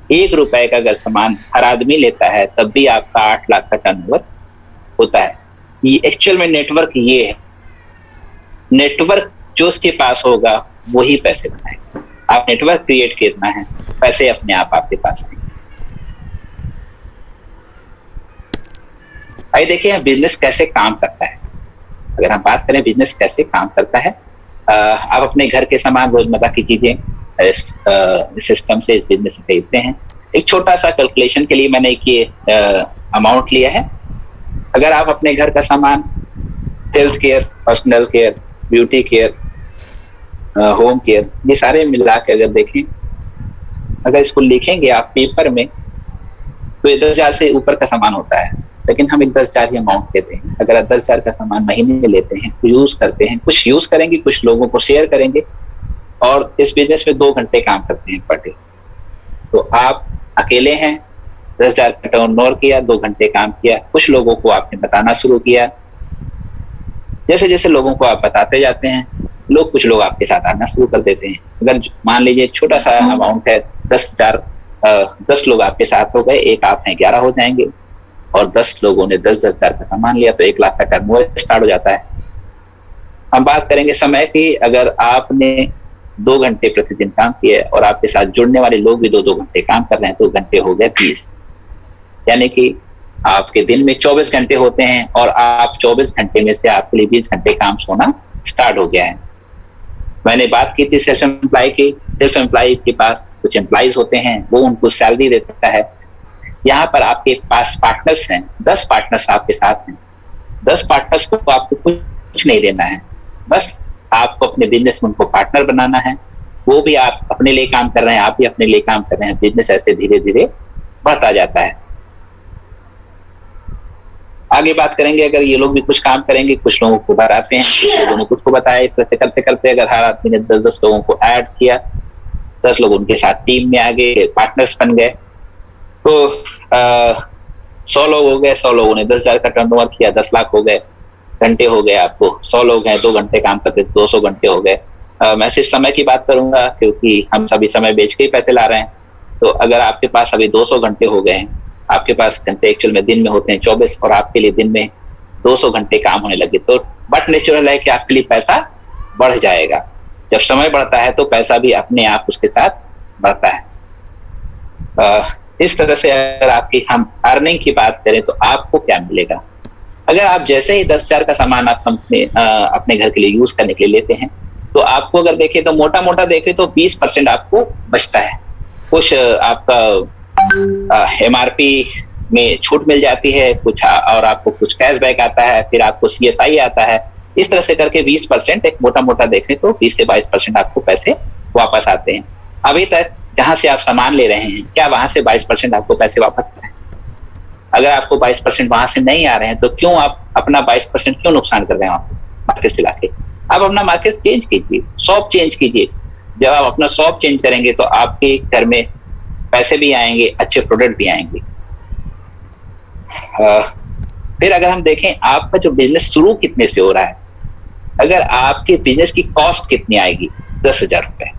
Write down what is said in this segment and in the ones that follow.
₹1 का अगर सामान हर आदमी लेता है तब भी आपका 8 लाख का टर्नओवर होता है। ये एक्चुअल में नेटवर्क ये है। नेटवर्क जो उसके पास होगा वही पैसे बनाएगा। आप नेटवर्क क्रिएट करना है, पैसे अपने आप आपके पास आएंगे। आइए देखिए बिजनेस कैसे काम करता है। अगर हम बात करें बिजनेस कैसे काम करता है, आप अपने घर के सामान, रोजमर्रा की चीजें इस सिस्टम से, इस बिजनेस से खरीदते हैं। एक छोटा सा कैलकुलेशन के लिए मैंने एक ये अमाउंट लिया है। अगर आप अपने घर का सामान, health care, personal care, beauty care, home care, ये सारे मिला के अगर देखें, अगर इसको लिखेंगे आप पेपर में, तो ये 10,000 से ऊपर का सामान होता है। लेकिन हम एक 10,000 ही अमाउंट देते हैं। अगर आप 10,000 का सामान महीने में लेते हैं, तो यूज करते हैं, कुछ यूज करेंगे, कुछ लोगों को शेयर करेंगे, और इस बिजनेस में 2 घंटे काम करते हैं पर डे। तो आप अकेले हैं, 10,000 का टर्नओवर किया, 2 घंटे काम किया, कुछ लोगों को आपने बताना शुरू किया। जैसे जैसे लोगों को आप बताते जाते हैं, कुछ लोग आपके साथ आना शुरू कर देते हैं। अगर मान लीजिए छोटा सा अमाउंट है, 10 लोग आपके साथ हो गए, एक आप हैं, 11 हो जाएंगे, और 10 लोगों ने 10,000 का सामान लिया, तो 1 लाख का टर्नओवर स्टार्ट हो जाता है। हम बात करेंगे समय की। अगर आपने 2 घंटे प्रतिदिन काम किया और आपके साथ जुड़ने वाले लोग भी 2-2 घंटे काम कर रहे हैं, तो घंटे हो गए 30। यानी कि आपके दिन में 24 घंटे होते हैं, और आप 24 घंटे में से आपके लिए 20 घंटे काम होना स्टार्ट हो गया है। मैंने बात की थी सेल्फ एम्प्लॉय की। सेल्फ एम्प्लॉय के पास कुछ एम्प्लॉइज होते हैं, वो उनको सैलरी देता है। यहाँ पर आपके पास पार्टनर्स हैं, 10 पार्टनर्स आपके साथ हैं। 10 पार्टनर्स को आपको कुछ नहीं देना है, बस आपको अपने बिजनेस में उनको पार्टनर बनाना है। वो भी आप अपने लिए काम कर रहे हैं, आप भी अपने लिए काम कर रहे हैं। बिजनेस ऐसे धीरे धीरे बढ़ता जाता है। आगे बात करेंगे, अगर ये लोग भी कुछ काम करेंगे, कुछ लोगों को बताते हैं, कुछ लोगों ने कुछ को बताया, इस तरह से करते करते अगर हर आदमी ने 10-10 लोगों को ऐड किया, 10 लोग उनके साथ टीम में आ गए, पार्टनर्स बन गए, तो 100 लोग हो गए। 100 लोगों ने 10,000 का टर्नओवर किया, 10 लाख हो गए। घंटे हो गए आपको, 100 लोग हैं, 2 घंटे काम करते, 200 घंटे हो गए। मैं सिर्फ समय की बात करूंगा, क्योंकि हम सभी समय बेच के ही पैसे ला रहे हैं। तो अगर आपके पास अभी 200 घंटे हो गए हैं, आपके पास घंटे एक्चुअल में दिन में होते हैं 24, और आपके लिए दिन में 200 घंटे काम होने लगे, तो बट नेचुरल है कि आपके लिए पैसा बढ़ जाएगा। जब समय बढ़ता है तो पैसा भी अपने आप उसके साथ बढ़ता है। इस तरह से अगर आपकी हम अर्निंग की बात करें तो आपको क्या मिलेगा। अगर आप जैसे ही 10,000 का सामान आप अपने घर के लिए यूज करने के लिए लेते हैं, तो आपको अगर देखें तो मोटा मोटा देखें तो 20% आपको बचता है। कुछ आपका एमआरपी में छूट मिल जाती है, कुछ और आपको कुछ कैशबैक आता है, फिर आपको सीएसआई आता है। इस तरह से करके 20%, एक मोटा मोटा देखें तो 20 से 22% आपको पैसे वापस आते हैं। अभी तक जहां से आप सामान ले रहे हैं, क्या वहां से 22% आपको पैसे वापस आ रहे हैं? अगर आपको 22% वहां से नहीं आ रहे हैं, तो क्यों आप अपना 22% क्यों नुकसान कर रहे हैं आप मार्केट से लाके? आप अपना मार्केट चेंज कीजिए, शॉप चेंज कीजिए। जब आप अपना शॉप चेंज करेंगे तो आपके घर में पैसे भी आएंगे, अच्छे प्रोडक्ट भी आएंगे। फिर अगर हम देखें आपका जो बिजनेस शुरू कितने से हो रहा है, अगर आपके बिजनेस की कॉस्ट कितनी आएगी, 10,000 रुपए,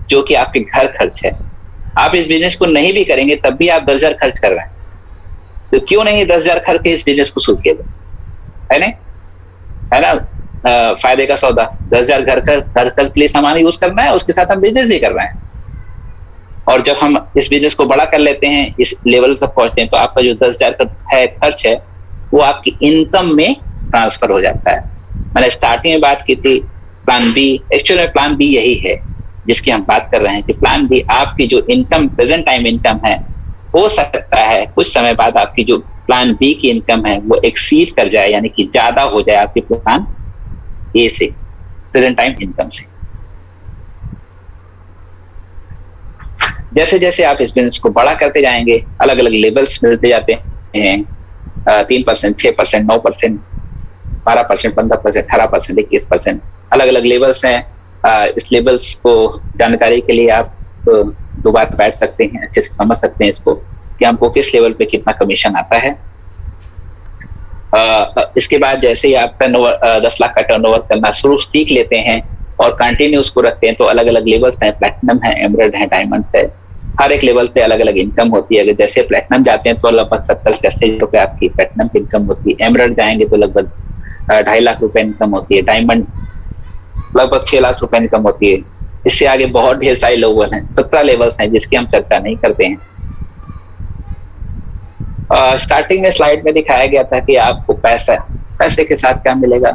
जो कि आपके घर खर्च है। आप इस बिजनेस को नहीं भी करेंगे तब भी आप 10,000 खर्च कर रहे हैं, तो क्यों नहीं 10,000 खर्च के इस बिजनेस को शुरू किया, है ना? फायदे का सौदा। 10,000 घर खर्च के लिए सामान यूज करना है, उसके साथ हम बिजनेस भी कर रहे हैं। और जब हम इस बिजनेस को बड़ा कर लेते हैं, इस लेवल तक पहुंचते हैं, तो आपका जो 10,000 का है खर्च है, वो आपकी इनकम में ट्रांसफर हो जाता है। मैंने स्टार्टिंग में बात की थी प्लान बी। एक्चुअल में प्लान बी यही है जिसकी हम बात कर रहे हैं कि प्लान बी आपकी जो इनकम, प्रेजेंट टाइम इनकम है, हो सकता है कुछ समय बाद आपकी जो प्लान बी की इनकम है वो एक्सीड कर जाए, यानी कि ज्यादा हो जाए आपकी प्लान ए से, प्रेजेंट टाइम इनकम से। जैसे जैसे आप इस बिजनेस को बड़ा करते जाएंगे, अलग अलग लेवल्स मिलते जाते हैं। 3%, 6%, 9%, 12%, 15%, 18%, 21%, अलग अलग लेवल्स हैं। इस लेवल्स को जानकारी के लिए आप दोबारा बैठ सकते हैं, अच्छे से समझ सकते हैं इसको कि हमको किस लेवल पे कितना कमीशन आता है। इसके बाद जैसे ही आप 10 लाख का टर्नओवर करना शुरू सीख लेते हैं और कंटिन्यू उसको रखते हैं, तो अलग अलग लेवल्स हैं, प्लैटिनम है, एमराल्ड है, डायमंड्स है। हर एक लेवल पे अलग अलग इनकम होती है। अगर जैसे प्लेटिनम जाते हैं तो लगभग 70-80 रुपए आपकी प्लेटिनम की इनकम होती है। एमरल्ड जाएंगे तो लगभग 2.5 लाख रुपए इनकम होती है। डायमंड लगभग 6 लाख रुपए इनकम होती है। इससे आगे बहुत ढेर सारे लेवल हैं, 17 लेवल्स हैं जिसकी हम चर्चा नहीं करते हैं। स्टार्टिंग में स्लाइड में दिखाया गया था कि आपको पैसे के साथ क्या मिलेगा?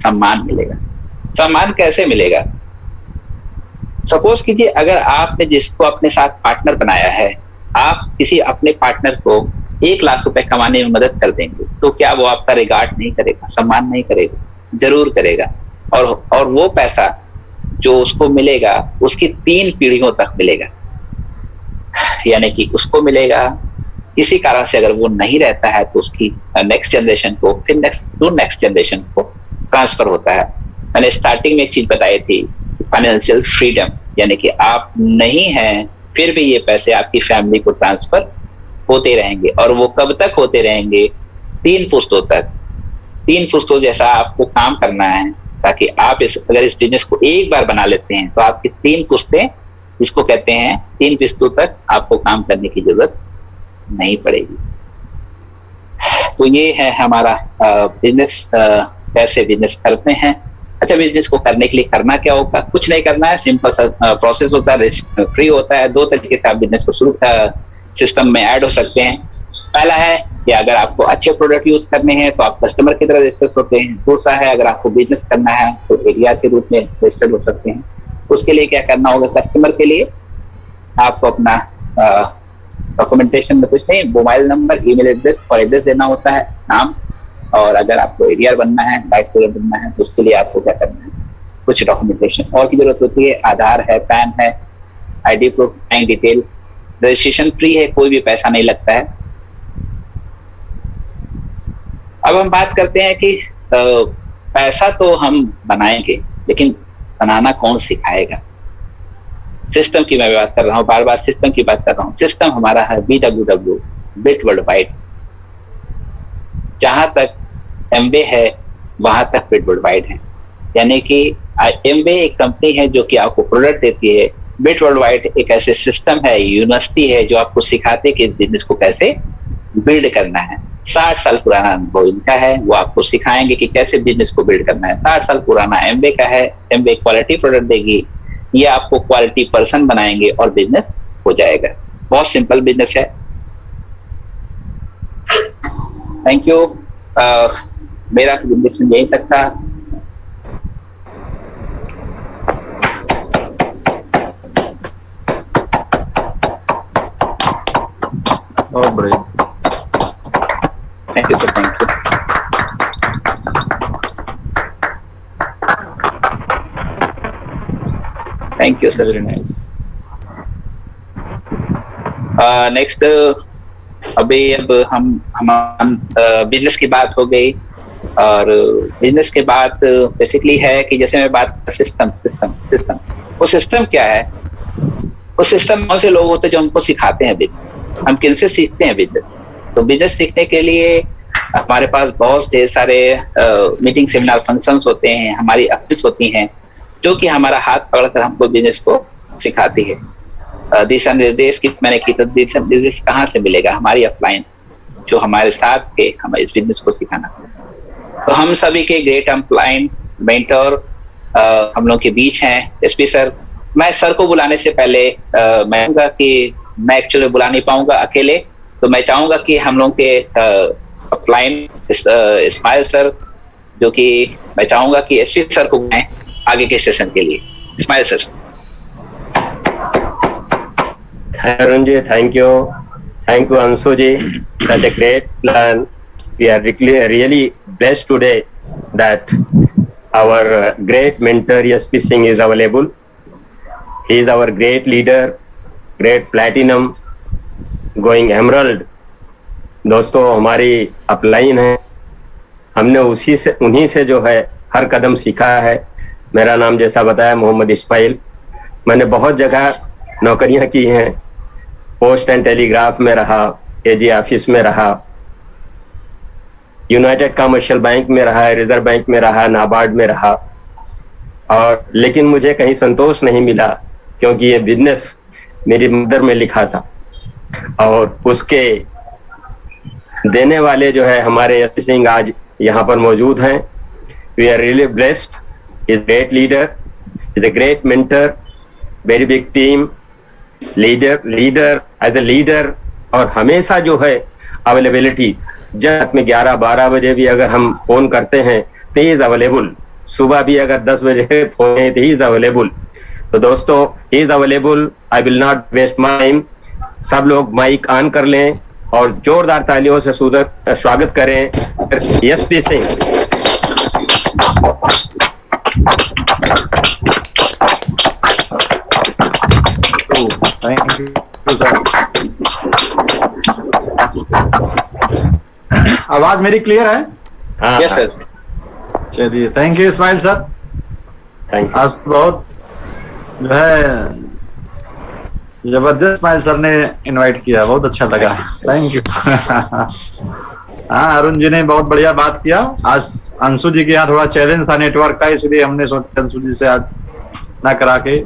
सम्मान मिलेगा। सम्मान कैसे मिलेगा? सपोज कीजिए अगर आपने जिसको अपने साथ पार्टनर बनाया है, आप किसी अपने पार्टनर को 1 लाख रुपए कमाने में मदद कर देंगे, तो क्या वो आपका रिगार्ड नहीं करेगा, सम्मान नहीं करेगा? जरूर करेगा। और वो पैसा जो उसको मिलेगा उसकी 3 पीढ़ियों तक मिलेगा। यानी कि उसको मिलेगा, किसी कारण से अगर वो नहीं रहता है तो उसकी नेक्स्ट जनरेशन को, फिर नेक्स्ट जनरेशन को ट्रांसफर होता है। मैंने स्टार्टिंग में एक चीज बताई थी, फाइनेंशियल फ्रीडम, यानी कि आप नहीं हैं फिर भी ये पैसे आपकी फैमिली को ट्रांसफर होते रहेंगे। और वो कब तक होते रहेंगे? 3 पुश्तों तक। 3 पुश्तों जैसा आपको काम करना है, ताकि आप अगर इस बिजनेस को एक बार बना लेते हैं तो आपकी 3 पुश्तें, जिसको कहते हैं 3 पुश्तों तक आपको काम करने की जरूरत नहीं पड़ेगी। तो ये है हमारा बिजनेस, कैसे बिजनेस करते हैं। अच्छा, बिजनेस को करने के लिए करना क्या होगा? कुछ नहीं करना है, सिंपल सा प्रोसेस होता है, रिस्क फ्री होता है। 2 तरीके से आप बिजनेस को शुरू सिस्टम में ऐड हो सकते हैं। पहला है कि अगर आपको अच्छे प्रोडक्ट यूज करने हैं तो आप कस्टमर की तरह रजिस्टर होते हैं। दूसरा है अगर आपको बिजनेस करना है तो एरिया के रूप में रजिस्टर्ड हो सकते हैं। उसके लिए क्या करना होगा? कस्टमर के लिए आपको अपना डॉक्यूमेंटेशन में कुछ नहीं, मोबाइल नंबर, ईमेल एड्रेस और एड्रेस देना होता है, नाम। और अगर आपको एरिया बनना है, लाइफ सेवर बनना है, तो उसके लिए आपको क्या करना है? कुछ डॉक्यूमेंटेशन और की जरूरत होती है। आधार है, पैन है, ID proof, bank detail. Registration free है, कोई भी पैसा नहीं लगता है। अब हम बात करते हैं कि पैसा तो हम बनाएंगे, लेकिन बनाना कौन सिखाएगा? सिस्टम की मैं बात कर रहा हूं, बार बार सिस्टम की बात कर रहा हूं। सिस्टम हमारा है BWW, बिट वर्ल्ड वाइड। जहां तक एमवे है वहां तक बिट वर्ल्ड वाइड है। यानी कि एमवे एक कंपनी है जो कि आपको प्रोडक्ट देती है। बिट वर्ल्ड वाइड एक ऐसे सिस्टम है, यूनिवर्सिटी है जो आपको सिखाते कि इस बिजनेस को कैसे बिल्ड करना है। 60 साल पुराना अनुभव इनका है, वो आपको सिखाएंगे कि कैसे बिजनेस को बिल्ड करना है। 60 साल पुराना एमवे का है। एमवे क्वालिटी प्रोडक्ट देगी, ये आपको क्वालिटी पर्सन बनाएंगे और बिजनेस हो जाएगा। बहुत सिंपल बिजनेस है। Thank you. मेरा प्रेजेंटेशन यहीं तक था। Thank you sir, thank you. Thank you sir, very nice. Next, अब हम बिजनेस की बात हो गई। और बिजनेस के बाद बेसिकली है कि जैसे मैं बात सिस्टम वो सिस्टम क्या है? वो सिस्टम कौन से लोग होते हैं जो हमको सिखाते हैं बिजनेस? हम किनसे सीखते हैं बिजनेस? तो बिजनेस सीखने के लिए हमारे पास बहुत ढेर सारे मीटिंग, सेमिनार, फंक्शंस होते हैं, हमारी ऑफिस होती हैं जो कि हमारा हाथ पकड़कर हमको बिजनेस को सिखाती है। दिशा निर्देश की मैंने की, तो दिशा निर्देश कहाँ से मिलेगा? हमारी अपलाइन जो हमारे साथ के हमें इस बिजनेस को सिखाना। तो हम सभी के ग्रेट अपलाइन मेंटर हम लोग के बीच हैं एसपी सर। मैं सर को बुलाने से पहले मैं कहूँगा कि मैं एक्चुअली बुला नहीं पाऊंगा अकेले, तो मैं चाहूंगा कि हम लोग के अपलाइन इस्माइल सर, जो कि मैं चाहूंगा कि एसपी सर को बुलाएं आगे के सेशन के लिए। Ismail sir. Arun ji, thank you Anshu ji, such a great plan. We are really blessed today that our great mentor SP Singh is available. He is our great leader, great platinum, going emerald. दोस्तों, हमारी upline है, हमने उन्हीं से जो है हर कदम सीखा है। मेरा नाम जैसा बताया मोहम्मद इस्माइल। मैंने बहुत जगह नौकरियां की हैं, पोस्ट एंड टेलीग्राफ में रहा, एजी ऑफिस में रहा, यूनाइटेड कमर्शियल बैंक में रहा, रिजर्व बैंक में रहा, नाबार्ड में रहा। और लेकिन मुझे कहीं संतोष नहीं मिला, क्योंकि ये बिजनेस मेरी मदर में लिखा था, और उसके देने वाले जो है हमारे यश सिंह आज यहाँ पर मौजूद हैं। We are really blessed, is great leader, is a great mentor, very big team leader as a leader, और हमेशा जो है अवेलेबिलिटी, जब में 11-12 बजे भी अगर हम फोन करते हैं तो ही इज अवेलेबल, सुबह भी अगर 10 बजे फोन है तो ही इज अवेलेबल। तो दोस्तों he is available, I will not waste time. सब लोग माइक ऑन कर लें और जोरदार तालियों से स्वागत करें यशपी सिंह। Thank you sir. आवाज मेरी क्लियर है? हाँ, यस सर। चलिए, thank you Ismail sir. Thank you. आज तो बहुत जो है जबरदस्त इस्माइल सर ने इनवाइट किया, बहुत अच्छा लगा, थैंक यू। हाँ, अरुण जी ने बहुत बढ़िया बात किया। आज अंशु जी के यहाँ थोड़ा चैलेंज था नेटवर्क का, इसलिए हमने सोचा अंशु जी से आज ना करा के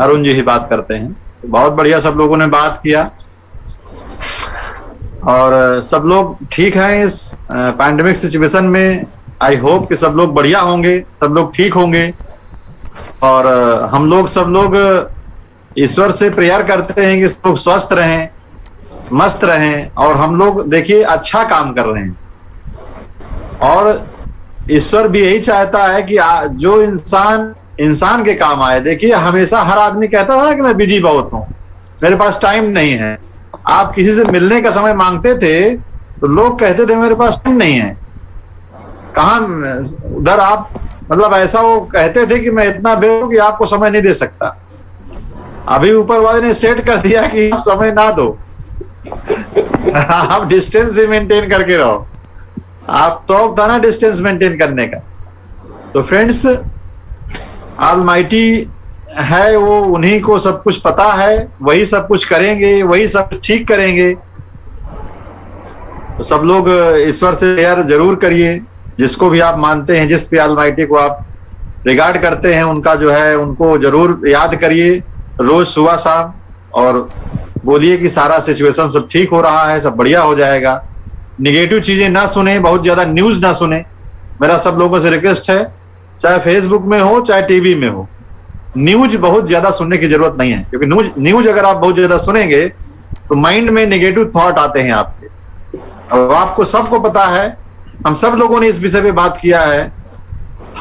अरुण जी ही बात करते हैं। तो बहुत बढ़िया सब लोगों ने बात किया और सब लोग ठीक हैं इस पैंडेमिक सिचुएशन में। आई होप कि सब लोग बढ़िया होंगे, सब लोग ठीक होंगे, और हम लोग सब लोग ईश्वर से प्रेयर करते हैं कि सब लोग स्वस्थ रहें, मस्त रहें, और हम लोग देखिए अच्छा काम कर रहे हैं, और ईश्वर भी यही चाहता है कि जो इंसान के काम आए। देखिए हमेशा हर आदमी कहता है कि मैं बिजी बहुत हूं, मेरे पास टाइम नहीं है। आप किसी से मिलने का समय मांगते थे तो लोग कहते थे मेरे पास टाइम नहीं है, कहाँ उधर आप मतलब ऐसा वो कहते थे कि मैं इतना बेरोजगार हूं कि आपको समय नहीं दे सकता। अभी ऊपर वाले ने सेट कर दिया कि आप समय ना दो, आप डिस्टेंस ही मेंटेन करके रहो। आप तो था ना डिस्टेंस मेंटेन करने का। तो फ्रेंड्स, ऑलमाइटी है, वो उन्हीं को सब कुछ पता है, वही सब कुछ करेंगे, वही सब ठीक करेंगे। तो सब लोग ईश्वर से प्रेयर जरूर करिए, जिसको भी आप मानते हैं, जिस भी ऑलमाइटी को आप रिगार्ड करते हैं, उनका जो है उनको जरूर याद करिए रोज सुबह शाम, और बोलिए कि सारा सिचुएशन सब ठीक हो रहा है, सब बढ़िया हो जाएगा। निगेटिव चीजें ना सुने, बहुत ज्यादा न्यूज ना सुने। मेरा सब लोगों से रिक्वेस्ट है, चाहे फेसबुक में हो चाहे टीवी में हो, न्यूज बहुत ज्यादा सुनने की जरूरत नहीं है, क्योंकि न्यूज अगर आप बहुत ज्यादा सुनेंगे तो माइंड में नेगेटिव थॉट आते हैं आपके। और आपको सबको पता है, हम सब लोगों ने इस विषय पे बात किया है,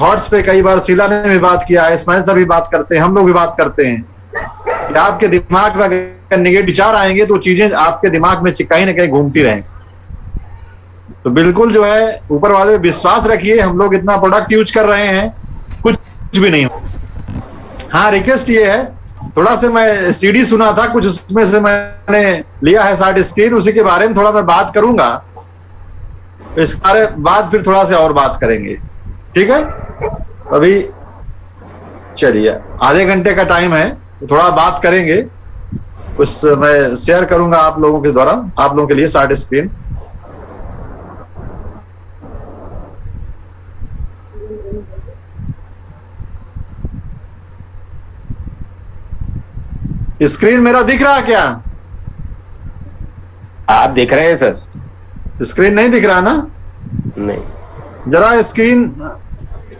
थॉट्स पे कई बार शीला ने भी बात किया है, इस्माइल साहब भी बात करते हैं, हम लोग भी बात करते हैं कि आपके दिमाग में अगर नेगेटिव विचार आएंगे तो चीजें आपके दिमाग में कहीं ना कहीं घूमती रहेंगी। तो बिल्कुल जो है ऊपर वाले विश्वास रखिए, हम लोग इतना प्रोडक्ट यूज कर रहे हैं, कुछ भी नहीं हो। हाँ, रिक्वेस्ट ये है, थोड़ा से मैं सीडी सुना था कुछ, उसमें से मैंने लिया है शार्ट स्क्रीन, उसी के बारे में थोड़ा मैं बात करूंगा। इस बारे बाद फिर थोड़ा से और बात करेंगे, ठीक है? अभी चलिए आधे घंटे का टाइम है, तो थोड़ा बात करेंगे, उस मैं शेयर करूंगा आप लोगों के द्वारा, आप लोगों के लिए शार्ट स्क्रीन। स्क्रीन मेरा दिख रहा है क्या? आप दिख रहे हैं सर? स्क्रीन नहीं दिख रहा ना? नहीं, जरा स्क्रीन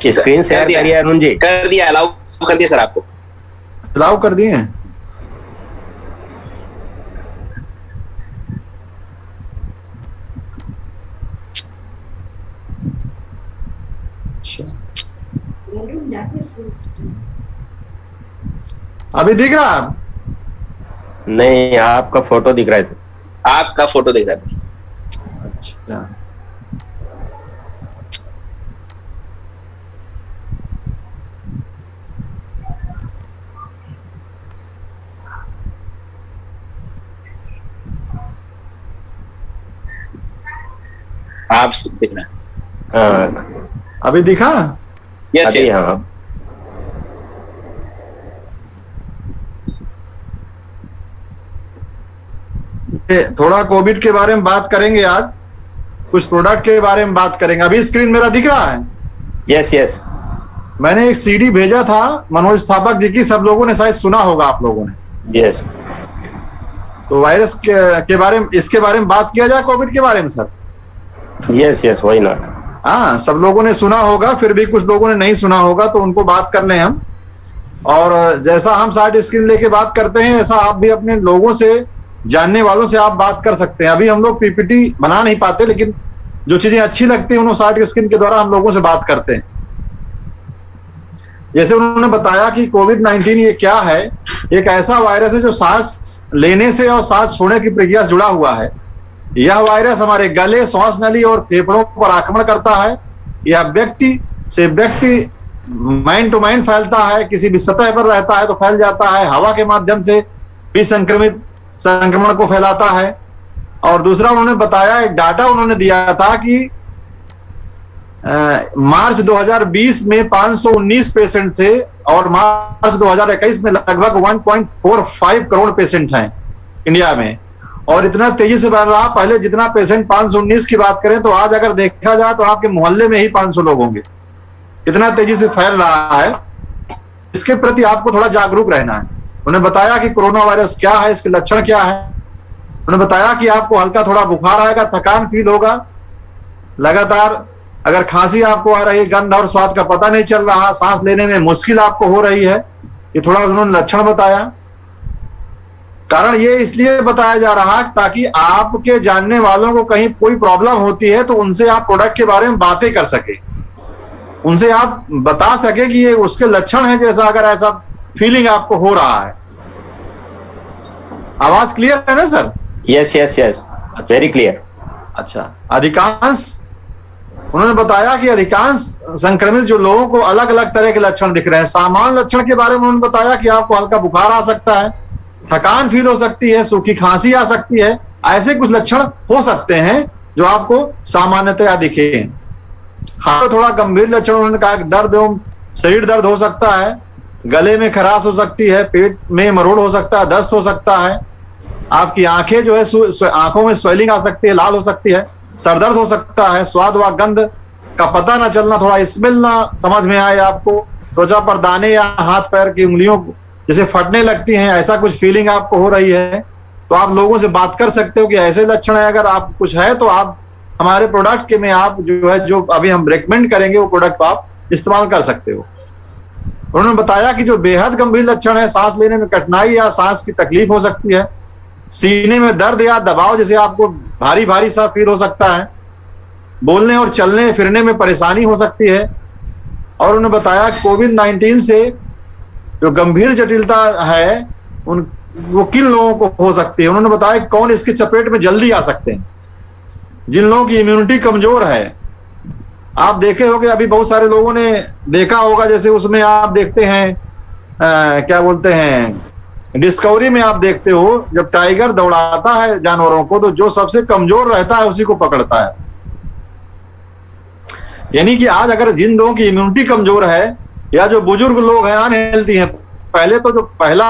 शेयर करिए अरुण जी। कर दिया, अलाउ कर दिया सर आपको। अलाउ कर दिए हैं? अभी दिख रहा है? नहीं, आपका फोटो दिख रहा है सर। आपका फोटो दिख रहा है। अच्छा, आप दिखना। हाँ, अभी दिखा? यस अभी हाँ। थोड़ा कोविड के बारे में बात करेंगे आज, कुछ प्रोडक्ट के बारे में बात करेंगे। अभी स्क्रीन मेरा दिख रहा है? Yes yes. मैंने एक सीडी भेजा था मनोज थापक जी की, सब लोगों ने शायद सुना होगा आप लोगों ने। यस। तो वायरस के बारे में, इसके बारे में बात किया जाए, कोविड के बारे में sir? Yes yes, why not. हाँ, सब लोगों ने सुना होगा, फिर भी कुछ लोगों ने नहीं सुना होगा, तो उनको बात कर लें हम। और जैसा हम साइड स्क्रीन लेके बात करते हैं, ऐसा आप भी अपने लोगों से, जानने वालों से आप बात कर सकते हैं। अभी हम लोग पीपीटी बना नहीं पाते, लेकिन जो चीजें अच्छी लगती है उन्होंने साइड स्क्रीन के द्वारा हम लोगों से बात करते हैं। जैसे उन्होंने बताया कि कोविड-19 ये क्या है, एक ऐसा वायरस है जो सांस लेने से और सांस छोड़ने की प्रक्रिया से जुड़ा हुआ है। यह वायरस हमारे गले, श्वास नली और फेफड़ों पर आक्रमण करता है। यह व्यक्ति से व्यक्ति, माइंड टू माइंड फैलता है, किसी भी सतह पर रहता है तो फैल जाता है, हवा के माध्यम से भी संक्रमण को फैलाता है। और दूसरा उन्होंने बताया, एक डाटा उन्होंने दिया था कि मार्च 2020 में 519 पेशेंट थे और मार्च 2021 में लगभग 1.45 करोड़ पेशेंट हैं इंडिया में, और इतना तेजी से बढ़ रहा। पहले जितना पेशेंट 519 की बात करें तो आज अगर देखा जाए तो आपके मोहल्ले में ही 500 लोग होंगे, इतना तेजी से फैल रहा है। इसके प्रति आपको थोड़ा जागरूक रहना है। उन्होंने बताया कि कोरोना वायरस क्या है, इसके लक्षण क्या है। उन्होंने बताया कि आपको हल्का थोड़ा बुखार आएगा, थकान फील होगा, लगातार अगर खांसी आपको आ रही है, गंध और स्वाद का पता नहीं चल रहा, सांस लेने में मुश्किल आपको हो रही है, ये थोड़ा उन्होंने लक्षण बताया। कारण ये इसलिए बताया जा रहा ताकि आपके जानने वालों को कहीं कोई प्रॉब्लम होती है तो उनसे आप प्रोडक्ट के बारे में बातें कर सके, उनसे आप बता सके कि ये उसके लक्षण है, जैसा अगर ऐसा फीलिंग आपको हो रहा है। आवाज क्लियर है ना sir? Yes yes yes, very clear. अच्छा, अधिकांश उन्होंने बताया कि अधिकांश संक्रमित जो लोगों को अलग अलग तरह के लक्षण दिख रहे हैं। सामान्य लक्षण के बारे में उन्होंने बताया कि आपको हल्का बुखार आ सकता है, थकान फील हो सकती है, सूखी खांसी आ सकती है, ऐसे कुछ लक्षण हो सकते हैं जो आपको सामान्यतया दिखे। हाँ, तो थोड़ा गंभीर लक्षण उन्होंने कहा कि दर्द एवं शरीर दर्द हो सकता है, गले में खराश हो सकती है, पेट में मरोड़ हो सकता है, दस्त हो सकता है, आपकी आंखें जो है आंखों में स्वेलिंग आ सकती है, लाल हो सकती है, सरदर्द हो सकता है, स्वाद व गंध का पता ना चलना, थोड़ा स्मेल ना समझ में आए आपको, त्वचा पर दाने या हाथ पैर की उंगलियों जैसे फटने लगती हैं, ऐसा कुछ फीलिंग आपको हो रही है, तो आप लोगों से बात कर सकते हो कि ऐसे लक्षण है। अगर आप कुछ है तो आप हमारे प्रोडक्ट के में आप जो है, जो अभी हम रेकमेंड करेंगे वो प्रोडक्ट आप इस्तेमाल कर सकते हो। उन्होंने बताया कि जो बेहद गंभीर लक्षण है, सांस लेने में कठिनाई या सांस की तकलीफ हो सकती है, सीने में दर्द या दबाव जैसे आपको भारी भारी सा फील हो सकता है, बोलने और चलने फिरने में परेशानी हो सकती है। और उन्होंने बताया कोविड-19 से जो गंभीर जटिलता है वो किन लोगों को हो सकती है। उन्होंने बताया कौन इसके चपेट में जल्दी आ सकते हैं, जिन लोगों की इम्यूनिटी कमजोर है। आप देखे होंगे, अभी बहुत सारे लोगों ने देखा होगा, जैसे उसमें आप देखते हैं क्या बोलते हैं, डिस्कवरी में आप देखते हो, जब टाइगर दौड़ाता है जानवरों को तो जो सबसे कमजोर रहता है उसी को पकड़ता है। यानी कि आज अगर जिन लोगों की इम्यूनिटी कमजोर है या जो बुजुर्ग लोग हैं, अनहेल्दी हैं, पहले तो जो पहला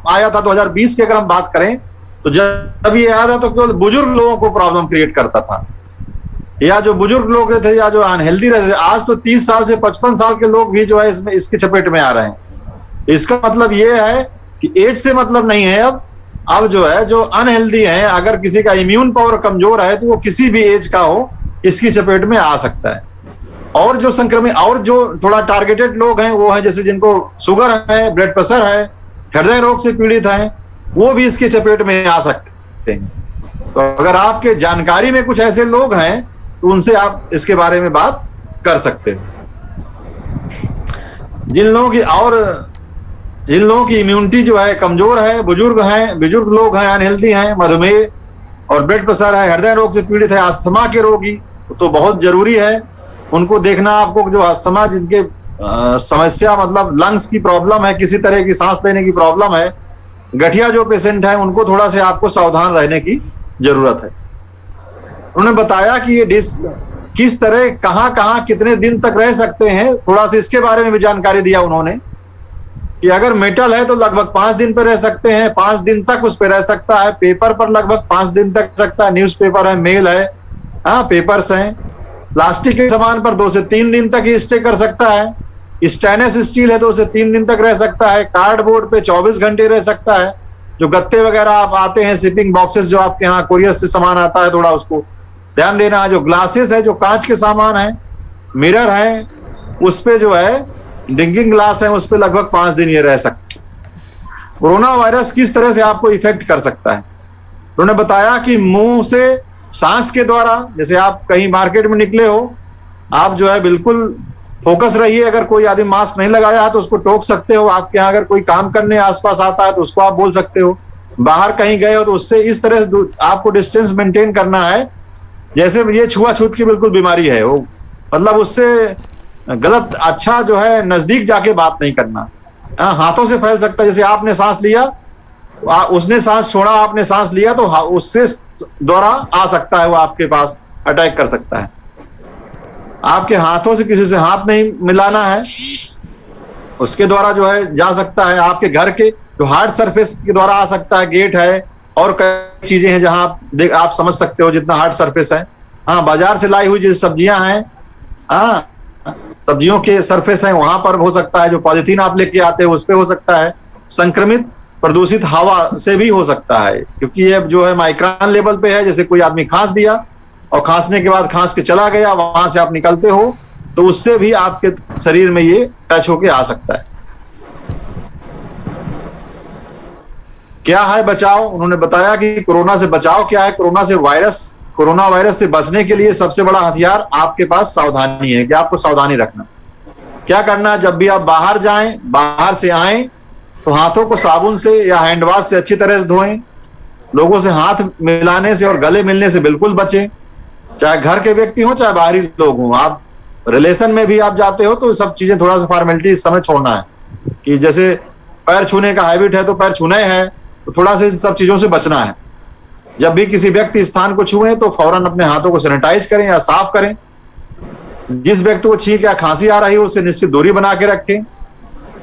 आया था 2020 की अगर हम बात करें तो जब ये आया था तो केवल बुजुर्ग लोगों को प्रॉब्लम क्रिएट करता था, या जो बुजुर्ग लोग थे या जो अनहेल्दी रहते थे। आज तो 30 साल से 55 साल के लोग भी जो है इसमें इसके चपेट में आ रहे हैं। इसका मतलब ये है कि एज से मतलब नहीं है। अब जो है, जो अनहेल्दी है, अगर किसी का इम्यून पावर कमजोर है तो वो किसी भी एज का हो इसकी चपेट में आ सकता है। और जो संक्रमित और जो थोड़ा टारगेटेड लोग हैं वो है जैसे जिनको शुगर है, ब्लड प्रेशर है, हृदय रोग से पीड़ित हैं, वो भी इसके चपेट में आ सकते हैं। तो अगर आपके जानकारी में कुछ ऐसे लोग हैं तो उनसे आप इसके बारे में बात कर सकते हैं। जिन लोगों की इम्यूनिटी जो है कमजोर है, बुजुर्ग लोग हैं, अनहेल्दी हैं, मधुमेह और ब्लड प्रेशर है, हृदय रोग से पीड़ित है, अस्थमा के रोगी, तो बहुत जरूरी है उनको देखना। आपको जो अस्थमा, जिनके समस्या मतलब लंग्स की प्रॉब्लम है, किसी तरह की सांस लेने की प्रॉब्लम है, गठिया जो पेशेंट है, उनको थोड़ा से आपको सावधान रहने की जरूरत है। उन्होंने बताया कि ये किस तरह कहां कितने दिन तक रह सकते हैं, थोड़ा सा इसके बारे में भी जानकारी दिया उन्होंने कि अगर मेटल है तो लगभग 5 दिन पे रह सकते हैं, 5 दिन तक उस पे रह सकता है। पेपर पर लगभग 5 दिन तक सकता है, न्यूज़पेपर है, मेल है, पेपर्स हैं। प्लास्टिक के सामान पर 2 से 3 दिन तक ही स्टे कर सकता है। स्टेनलेस स्टील है 2 से 3 दिन तक रह सकता है। कार्डबोर्ड पे 24 घंटे रह सकता है। जो गत्ते वगैरह आप आते हैं, शिपिंग बॉक्सेस जो आपके यहाँ कोरियर से सामान आता है, थोड़ा उसको ध्यान देना है। जो ग्लासेस है, जो कांच के सामान है, मिरर है, उस पे जो है ड्रिंकिंग ग्लास है, उस पे लगभग 5 दिन ये रह सकते। कोरोना वायरस किस तरह से आपको इफेक्ट कर सकता है, उन्होंने बताया कि मुंह से सांस के द्वारा, जैसे आप कहीं मार्केट में निकले हो, आप जो है बिल्कुल फोकस रहिए। अगर कोई आदमी मास्क नहीं लगाया है तो उसको टोक सकते हो। आपके यहाँ अगर कोई काम करने आसपास आता है तो उसको आप बोल सकते हो। बाहर कहीं गए हो तो उससे इस तरह से आपको डिस्टेंस मेंटेन करना है जैसे ये छुआछूत की बिल्कुल बीमारी है वो, मतलब उससे गलत, अच्छा जो है नजदीक जाके बात नहीं करना। हाथों से फैल सकता है, जैसे आपने सांस लिया, उसने सांस छोड़ा, आपने सांस लिया, तो उससे द्वारा आ सकता है, वो आपके पास अटैक कर सकता है। आपके हाथों से किसी से हाथ नहीं मिलाना है, उसके द्वारा जो है जा सकता है। आपके घर के जो हार्ड सरफेस के द्वारा आ सकता है, गेट है और कई चीजें हैं जहां आप समझ सकते हो जितना हार्ड सरफेस है। हाँ, बाजार से लाई हुई जैसे सब्जियां हैं, हाँ, सब्जियों के सरफेस है, वहां पर हो सकता है। जो पॉलिथीन आप लेके आते हैं उस पे हो सकता है। संक्रमित प्रदूषित हवा से भी हो सकता है, क्योंकि ये जो है माइक्रोन लेवल पे है। जैसे कोई आदमी खांस दिया और खांसने के बाद खांस के चला गया, वहां से आप निकलते हो तो उससे भी आपके शरीर में ये टच होके आ सकता है। क्या है बचाव, उन्होंने बताया कि कोरोना से बचाव क्या है। कोरोना वायरस से बचने के लिए सबसे बड़ा हथियार आपके पास सावधानी है, कि आपको सावधानी रखना। क्या करना, जब भी आप बाहर जाएं, बाहर से आएं, तो हाथों को साबुन से या हैंड वॉश से अच्छी तरह से धोएं। लोगों से हाथ मिलाने से और गले मिलने से बिल्कुल बचें, चाहे घर के व्यक्ति हो चाहे बाहरी लोग हों। आप रिलेशन में भी आप जाते हो तो सब चीजें थोड़ा सा फॉर्मेलिटी इस समय छोड़ना है, कि जैसे पैर छूने का हैबिट है तो पैर छूने है, तो थोड़ा सा इन सब चीजों से बचना है। जब भी किसी व्यक्ति स्थान को छुए तो फौरन अपने हाथों को सैनिटाइज करें या साफ करें। जिस व्यक्ति को छींक या खांसी आ रही है उससे निश्चित दूरी बना के रखें।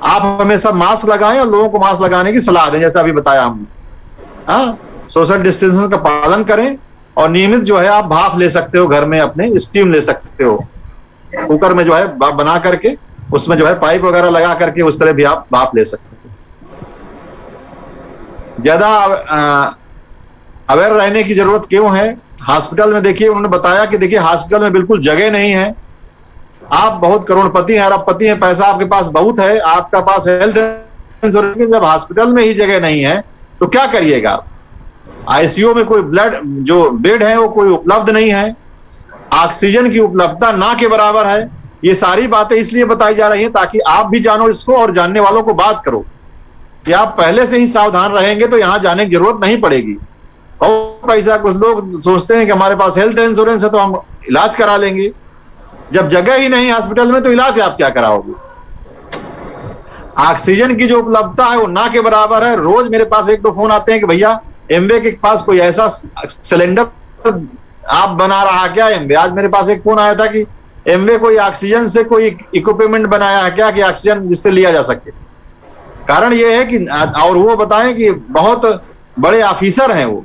आप हमेशा मास्क लगाएं और लोगों को मास्क लगाने की सलाह दें, जैसे अभी बताया हमने। हाँ, सोशल डिस्टेंसिंग का पालन करें और नियमित जो है आप भाप ले सकते हो, घर में अपने स्टीम ले सकते हो। कुकर में जो है बना करके उसमें जो है पाइप वगैरह लगा करके उस तरह भी आप भाप ले सकते हो। ज्यादा अवेयर रहने की जरूरत क्यों है। हॉस्पिटल में देखिए, उन्होंने बताया कि देखिए हॉस्पिटल में बिल्कुल जगह नहीं है। आप बहुत करोड़पति हैं, अरबपति हैं, पैसा आपके पास बहुत है, आपका पास हेल्थ इंश्योरेंस, जब हॉस्पिटल में ही जगह नहीं है तो क्या करिएगा। आईसीयू में कोई जो बेड है वो कोई उपलब्ध नहीं है, ऑक्सीजन की उपलब्धता ना के बराबर है। ये सारी बातें इसलिए बताई जा रही हैं ताकि आप भी जानो इसको और जानने वालों को बात करो, कि आप पहले से ही सावधान रहेंगे तो यहाँ जाने की जरूरत नहीं पड़ेगी। और पैसा, कुछ लोग सोचते हैं कि हमारे पास हेल्थ इंश्योरेंस है तो हम इलाज करा लेंगे। जब जगह ही नहीं हॉस्पिटल में तो इलाज आप क्या कराओगे। ऑक्सीजन की जो उपलब्धता है वो ना के बराबर है। रोज मेरे पास 1-2 फोन आते हैं कि भैया एमवे के पास कोई ऐसा सिलेंडर आप बना रहा क्या एमवे। आज मेरे पास एक फोन आया था कि एमवे कोई ऑक्सीजन से कोई इक्विपमेंट बनाया है क्या, कि ऑक्सीजन जिससे लिया जा सके। कारण ये है कि, और वो बताएं कि बहुत बड़े ऑफिसर हैं वो,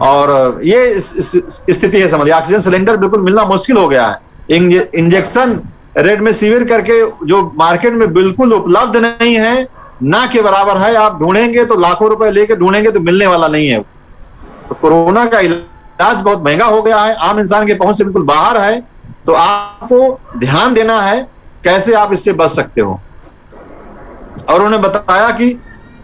और ये स्थिति है समझिए। ऑक्सीजन सिलेंडर बिल्कुल मिलना मुश्किल हो गया है। इंजेक्शन रेमडेसिविर करके जो मार्केट में बिल्कुल उपलब्ध नहीं है, ना के बराबर है। आप ढूंढेंगे तो लाखों रुपए लेके ढूंढेंगे तो मिलने वाला नहीं है। तो कोरोना का इलाज बहुत महंगा हो गया है, आम इंसान के पहुंच से बिल्कुल बाहर है। तो आपको ध्यान देना है कैसे आप इससे बच सकते हो। और उन्होंने बताया कि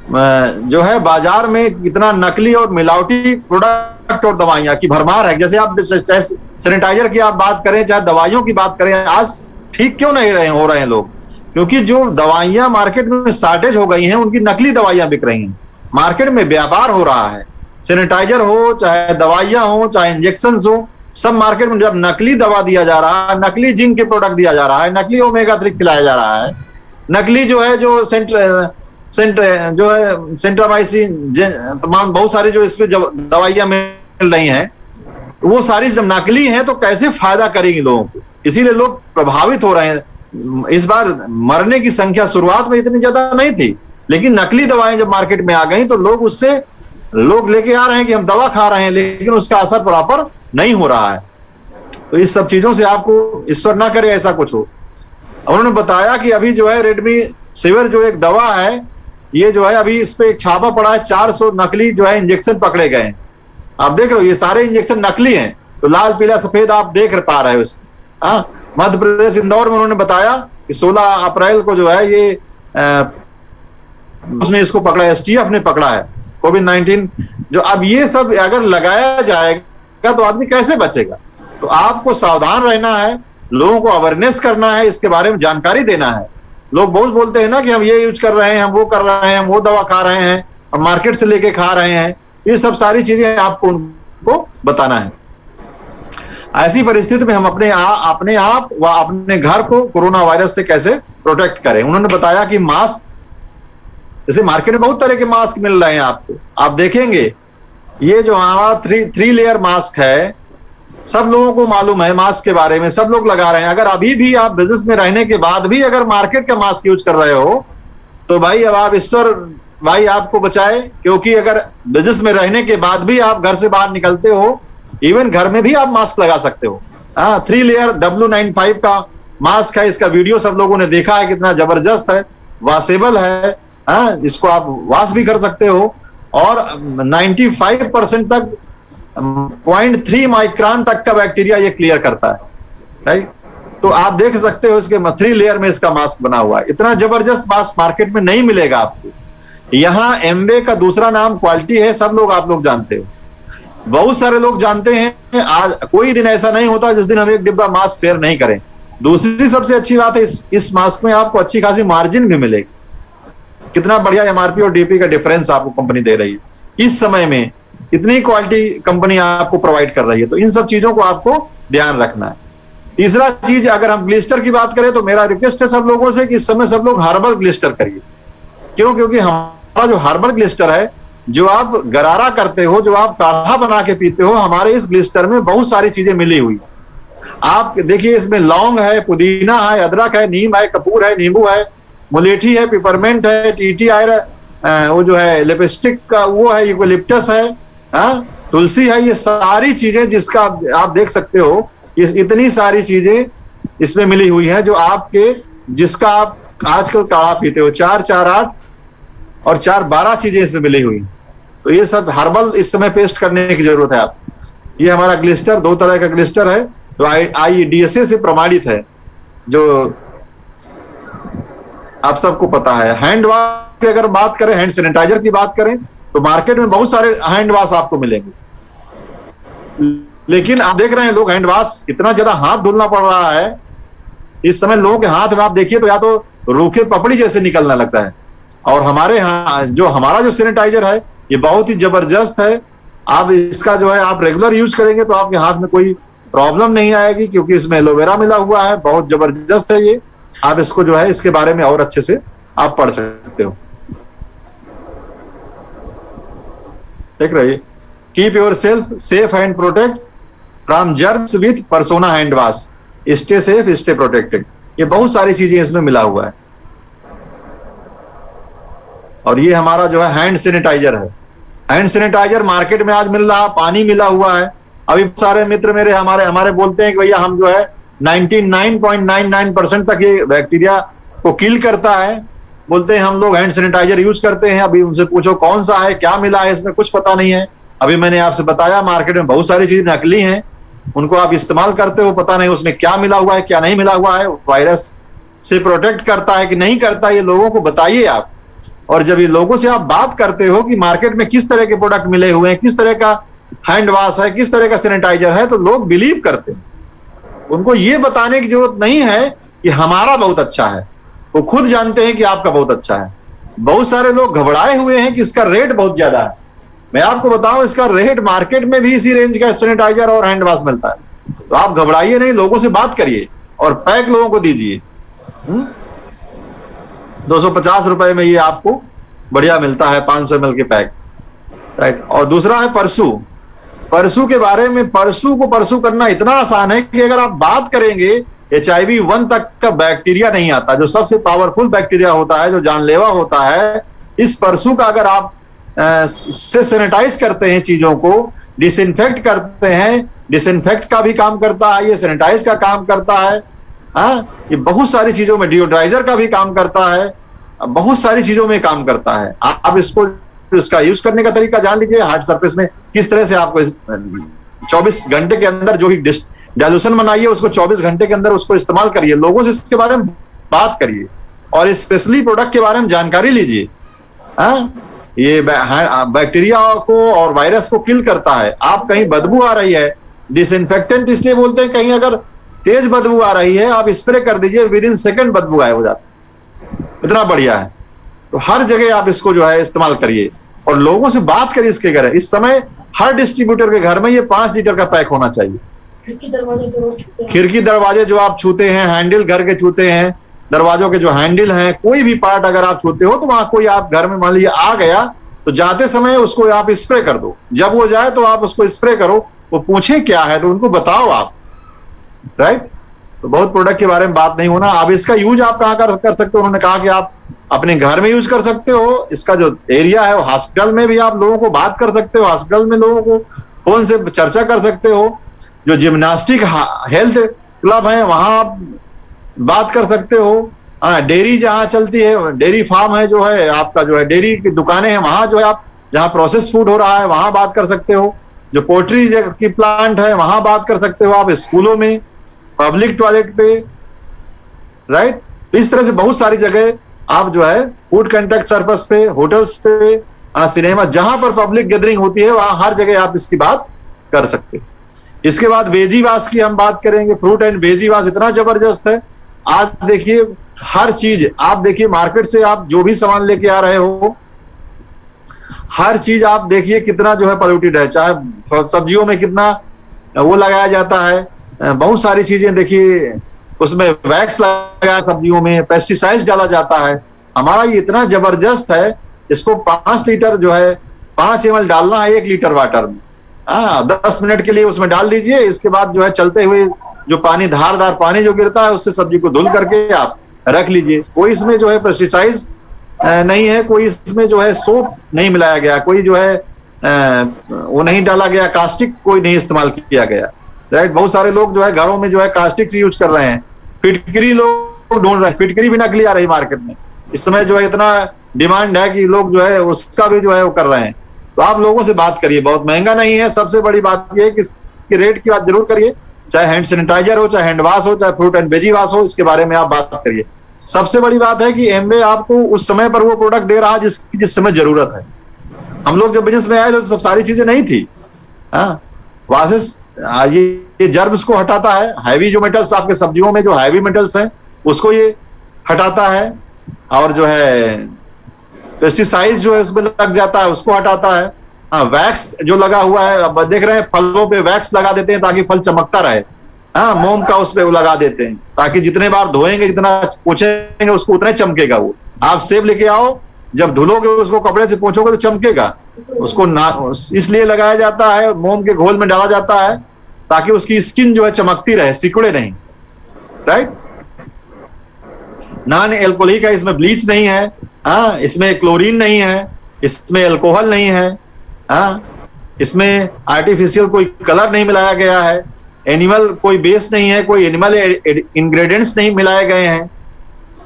जो है बाजार में कितना नकली और मिलावटी प्रोडक्ट और दवाइयां की भरमार है। जैसे आप सैनिटाइजर की आप बात करें, चाहे दवाइयों की बात करें, आज ठीक क्यों नहीं हो रहे हैं लोग, क्योंकि जो दवाइयां मार्केट में शॉर्टेज हो गई हैं, उनकी नकली दवाइयां बिक रही हैं। मार्केट में व्यापार हो रहा है, सैनिटाइजर हो चाहे दवाइयां हो चाहे इंजेक्शन हो, सब मार्केट में जब नकली दवा दिया जा रहा है, नकली जिंक के प्रोडक्ट दिया जा रहा है, नकली ओमेगा 3 खिलाया जा रहा है, नकली जो है जो सेंट्रामाइसिन तमाम बहुत सारी जो इसमें दवाइयां मिल रही हैं, वो सारी जब नकली हैं तो कैसे फायदा करेंगी लोगों को। इसीलिए लोग प्रभावित हो रहे हैं। इस बार मरने की संख्या शुरुआत में इतनी ज्यादा नहीं थी, लेकिन नकली दवाएं जब मार्केट में आ गई तो लोग लेके आ रहे हैं कि हम दवा खा रहे हैं, लेकिन उसका असर प्रॉपर नहीं हो रहा है। तो इस सब चीजों से आपको ईश्वर ना करे ऐसा कुछ हो। उन्होंने बताया कि अभी जो है रेमडेसिविर जो एक दवा है, ये जो है अभी इस पे एक छापा पड़ा है, 400 नकली जो है इंजेक्शन पकड़े गए हैं। आप देख रहे हो ये सारे इंजेक्शन नकली हैं, तो लाल पीला सफेद आप देख पा रहे हो इसमें। हाँ, मध्य प्रदेश इंदौर में उन्होंने बताया कि 16 अप्रैल को जो है ये उसने इसको पकड़ा, एसटीएफ ने पकड़ा है कोविड-19 जो। अब ये सब अगर लगाया जाएगा तो आदमी कैसे बचेगा? तो आपको सावधान रहना है, लोगों को अवेयरनेस करना है, इसके बारे में जानकारी देना है। लोग बहुत बोलते हैं ना कि हम ये यूज कर रहे हैं, हम वो कर रहे हैं, हम वो दवा खा रहे हैं, हम मार्केट से लेके खा रहे हैं, ये सब सारी चीजें आपको उनको बताना है। ऐसी परिस्थिति में हम अपने आप व अपने घर को कोरोना वायरस से कैसे प्रोटेक्ट करें। उन्होंने बताया कि मास्क, जैसे मार्केट में बहुत तरह के मास्क मिल रहे हैं आपको, आप देखेंगे ये जो हमारा 3 लेयर मास्क है, सब लोगों को मालूम है मास्क के बारे में, सब लोग लगा रहे हैं। अगर अभी भी आप बिजनेस में रहने के बाद भी अगर मार्केट का मास्क यूज कर रहे हो तो भाई अब आप ईश्वर भाई आपको बचाए, क्योंकि अगर बिजनेस में रहने के बाद भी आप घर से बाहर निकलते हो, इवन घर में भी आप मास्क लगा सकते हो। हाँ, 3 लेयर W95 का मास्क है, इसका वीडियो सब लोगों ने देखा है, कितना जबरदस्त है, वॉशेबल है। हाँ, इसको आप वॉश भी कर सकते हो और 95% तक 0.3 माइक्रोन तक का बैक्टीरिया ये क्लियर करता है, राइट। तो आप देख सकते हो इसके 3 लेयर में इसका मास्क बना हुआ है। इतना जबरदस्त मास्क मार्केट में नहीं मिलेगा आपको। यहाँ एमवे का दूसरा नाम क्वालिटी है, सब लोग आप लोग जानते हो, बहुत सारे लोग जानते हैं। आज कोई दिन ऐसा नहीं होता जिस दिन हम एक डिब्बा मास्क शेयर नहीं करें। दूसरी सबसे अच्छी बात है इस मास्क में आपको अच्छी खासी मार्जिन भी मिलेगी। कितना बढ़िया एमआरपी और डीपी का डिफरेंस आपको कंपनी दे रही है इस समय में, इतनी क्वालिटी कंपनी आपको प्रोवाइड कर रही है। तो इन सब चीजों को आपको ध्यान रखना है। तीसरा चीज, अगर हम ग्लिस्टर की बात करें तो मेरा रिक्वेस्ट है सब लोगों से कि इस समय सब लोग हर्बल ग्लिस्टर करिए। क्यों? क्योंकि हमारा जो हर्बल ग्लिस्टर है, जो आप गरारा करते हो, जो आप काढ़ा बना के पीते हो, हमारे इस ग्लिस्टर में बहुत सारी चीजें मिली हुई। आप देखिए इसमें लौंग है, पुदीना है, अदरक है, नीम है, कपूर है, नींबू है, मुलेठी है, पिपरमेंट है, टीटी आयर, वो जो है लिपस्टिक का वो है, यूकेलिप्टस है, हाँ, तुलसी है। ये सारी चीजें जिसका आप देख सकते हो, इतनी सारी चीजें इसमें मिली हुई है जो आपके, जिसका आप आजकल काढ़ा पीते हो। 4-4-8 और 4-12 चीजें इसमें मिली हुई। तो ये सब हर्बल इस समय पेस्ट करने की जरूरत है आप। ये हमारा ग्लिस्टर 2 तरह का ग्लिस्टर है जो IDSA से प्रमाणित है, जो आप सबको पता है। हैंड वॉश की अगर बात करें, हैंड सैनिटाइजर की बात करें तो मार्केट में बहुत सारे हैंड वॉश आपको मिलेंगे, लेकिन आप देख रहे हैं लोग हैंड वॉश, इतना ज्यादा हाथ धुलना पड़ रहा है इस समय। लोगों के हाथ में आप देखिए तो या तो रूखे पपड़ी जैसे निकलने लगता है। और हमारे यहाँ जो हमारा जो सैनिटाइजर है ये बहुत ही जबरदस्त है। आप इसका जो है आप रेगुलर यूज करेंगे तो आपके हाथ में कोई प्रॉब्लम नहीं आएगी, क्योंकि इसमें एलोवेरा मिला हुआ है, बहुत जबरदस्त है ये। आप इसको जो है इसके बारे में और अच्छे से आप पढ़ सकते हो। देख रहे, keep your self safe and protect from germs with persona hand wash, stay safe stay protected. ये बहुत सारी चीजें इसमें मिला हुआ है। और ये हमारा जो है हैंड सैनिटाइजर है। हैंड सैनिटाइजर मार्केट में आज मिल रहा, पानी मिला हुआ है। अभी सारे मित्र मेरे हमारे बोलते हैं कि भैया हम जो है 99.99% तक ये बैक्टीरिया को किल करता है। बोलते हैं हम लोग हैंड सैनिटाइजर यूज करते हैं। अभी उनसे पूछो कौन सा है, क्या मिला है, इसमें कुछ पता नहीं है। अभी मैंने आपसे बताया मार्केट में बहुत सारी चीजें नकली हैं, उनको आप इस्तेमाल करते हो, पता नहीं उसमें क्या मिला हुआ है, क्या नहीं मिला हुआ है, वायरस से प्रोटेक्ट करता है कि नहीं करता, ये लोगों को बताइए आप। और जब ये लोगों से आप बात करते हो कि मार्केट में किस तरह के प्रोडक्ट मिले हुए हैं, किस तरह का हैंड वॉश है, किस तरह का सैनिटाइजर है, तो लोग बिलीव करते हैं। उनको ये बताने की जरूरत नहीं है कि हमारा बहुत अच्छा है, वो खुद जानते हैं कि आपका बहुत अच्छा है। बहुत सारे लोग घबराए हुए हैं कि इसका रेट बहुत ज्यादा है। मैं आपको बताऊं, इसका रेट मार्केट में भी इसी रेंज का सैनिटाइजर और हैंड वॉश मिलता है। तो आप घबराइए नहीं, लोगों से बात करिए और पैक लोगों को दीजिए। 250 रुपए में ये आपको बढ़िया मिलता है, 500 ml के पैक, राइट। और दूसरा है परसू। परसू के बारे में, परसू को परसू करना इतना आसान है कि अगर आप बात करेंगे, HIV 1 तक का बैक्टीरिया नहीं आता, जो सबसे पावरफुल बैक्टीरिया होता है, जो जानलेवा होता है। इस परसू का अगर आप से सैनिटाइज करते हैं, चीजों को डिसइंफेक्ट करते हैं, डिसइंफेक्ट का भी काम करता है, ये सैनिटाइज का काम करता है। हाँ, ये बहुत सारी चीजों में डिओड्राइजर का भी काम करता है। बहुत सारी चीजों में काम करता है। आप इसको, इसका यूज करने का तरीका जान लीजिए। हार्ड सरफेस में किस तरह से आपको 24 घंटे के अंदर जो भी डाइल्यूशन बनाइए उसको 24 घंटे के अंदर उसको इस्तेमाल करिए। लोगों से इसके बारे में बात करिए और स्पेशली प्रोडक्ट के बारे में जानकारी लीजिए। ये बैक्टीरिया को और वायरस को किल करता है। आप कहीं बदबू आ रही है, डिसइंफेक्टेंट इसलिए बोलते हैं, कहीं अगर तेज बदबू आ रही है आप स्प्रे कर दीजिए, विद इन सेकेंड बदबू गायब हो जाता है। इतना बढ़िया है। तो हर जगह आप इसको जो है इस्तेमाल करिए और लोगों से बात करिए इसके घर। इस समय हर डिस्ट्रीब्यूटर के घर में ये 5 लीटर का पैक होना चाहिए। खिड़की दरवाजे जो आप छूते हैं, हैंडल घर के छूते हैं, दरवाजों के जो हैंडल हैं, कोई भी पार्ट अगर आप छूते हो तो वहां कोई आप घर में मान लीजिए आ गया तो जाते समय उसको आप स्प्रे कर दो। जब वो जाए तो आप उसको स्प्रे करो, वो पूछे क्या है तो उनको बताओ आप, राइट। तो बहुत प्रोडक्ट के बारे में बात नहीं होना। अब इसका यूज आप कहाँ कर सकते हो? उन्होंने कहा कि आप अपने घर में यूज कर सकते हो। इसका जो एरिया है वो हॉस्पिटल में भी आप लोगों को बात कर सकते हो, हॉस्पिटल में लोगों को फोन से चर्चा कर सकते हो। जो जिम्नास्टिक हेल्थ क्लब है वहां आप बात कर सकते हो। डेयरी जहां चलती है, डेयरी फार्म है जो है आपका, जो है डेयरी की दुकानें हैं वहां जो है आप जहां प्रोसेस फूड हो रहा है वहां बात कर सकते हो। जो पोल्ट्री की प्लांट है वहां बात कर सकते हो आप, स्कूलों में, पब्लिक टॉयलेट पे, राइट। तो इस तरह से बहुत सारी जगह आप जो है फूड कंटेक्ट सर्विस पे, होटल्स पे, सिनेमा, जहां पर पब्लिक गैदरिंग होती है वहां हर जगह आप इसकी बात कर सकते हो। इसके बाद वेजी वाश की हम बात करेंगे। फ्रूट एंड वेजी वाश इतना जबरदस्त है। आज देखिए हर चीज, आप देखिए मार्केट से आप जो भी सामान लेके आ रहे हो, हर चीज आप देखिए कितना जो है पोल्यूटेड है। चाहे सब्जियों में कितना वो लगाया जाता है, बहुत सारी चीजें देखिए उसमें वैक्स लगाया, सब्जियों में पेस्टिसाइड्स डाला जाता है। हमारा ये इतना जबरदस्त है, इसको 5 लीटर जो है 5 ml डालना है 1 लीटर वाटर में। 10 मिनट के लिए उसमें डाल दीजिए। इसके बाद जो है चलते हुए जो पानी, धारदार पानी जो गिरता है उससे सब्जी को धुल करके आप रख लीजिए। कोई इसमें जो है पेस्टिसाइड्स नहीं है, कोई इसमें जो है सोप नहीं मिलाया गया, कोई जो है वो नहीं डाला गया, कास्टिक कोई नहीं इस्तेमाल किया गया, राइट। बहुत सारे लोग जो है घरों में जो है कास्टिक से यूज कर रहे हैं। फिटकरी लोग ढूंढ रहे हैं, फिटकरी भी नकली आ रही मार्केट में। इस समय जो है इतना डिमांड है कि लोग जो है उसका भी जो है वो कर रहे हैं। तो आप लोगों से बात करिए, बहुत महंगा नहीं है। सबसे बड़ी बात यह है कि इसके रेट की बात जरूर करिए, चाहे हैंड सैनिटाइजर हो, चाहे हैंड वॉश हो, चाहे फ्रूट एंड वेजी वॉश हो, इसके बारे में आप बात करिए। सबसे बड़ी बात है कि एमवे आपको उस समय पर वो प्रोडक्ट दे रहा है जिस समय जरूरत है। हम लोग जब बिजनेस में आए तो सब सारी चीजें नहीं थी। वासेस ये जर्म्स को हटाता है, हैवी जो मेटल्स आपके सब्जियों में जो हैवी मेटल्स हैं उसको ये हटाता है, और जो है पेस्टिसाइड जो है उसमें लग जाता है उसको हटाता है। वैक्स जो लगा हुआ है, अब देख रहे हैं फलों पे वैक्स लगा देते हैं ताकि फल चमकता रहे। मोम का उस पे लगा देते हैं ताकि जितने बार धोएंगे, जितना पोंछेंगे उसको उतना चमकेगा। वो आप सेब लेके आओ, जब धुलोगे उसको कपड़े से पोंछोगे तो चमकेगा। उसको इसलिए लगाया जाता है, मोम के घोल में डाला जाता है ताकि उसकी स्किन जो है चमकती रहे, सिकुड़े नहीं, राइट। नॉन एल्कोहलिक है, इसमें ब्लीच नहीं है, इसमें क्लोरीन नहीं है, इसमें अल्कोहल नहीं है, इसमें आर्टिफिशियल कोई कलर नहीं मिलाया गया है, एनिमल कोई बेस नहीं है, कोई एनिमल इंग्रेडिएंट्स नहीं मिलाए गए हैं।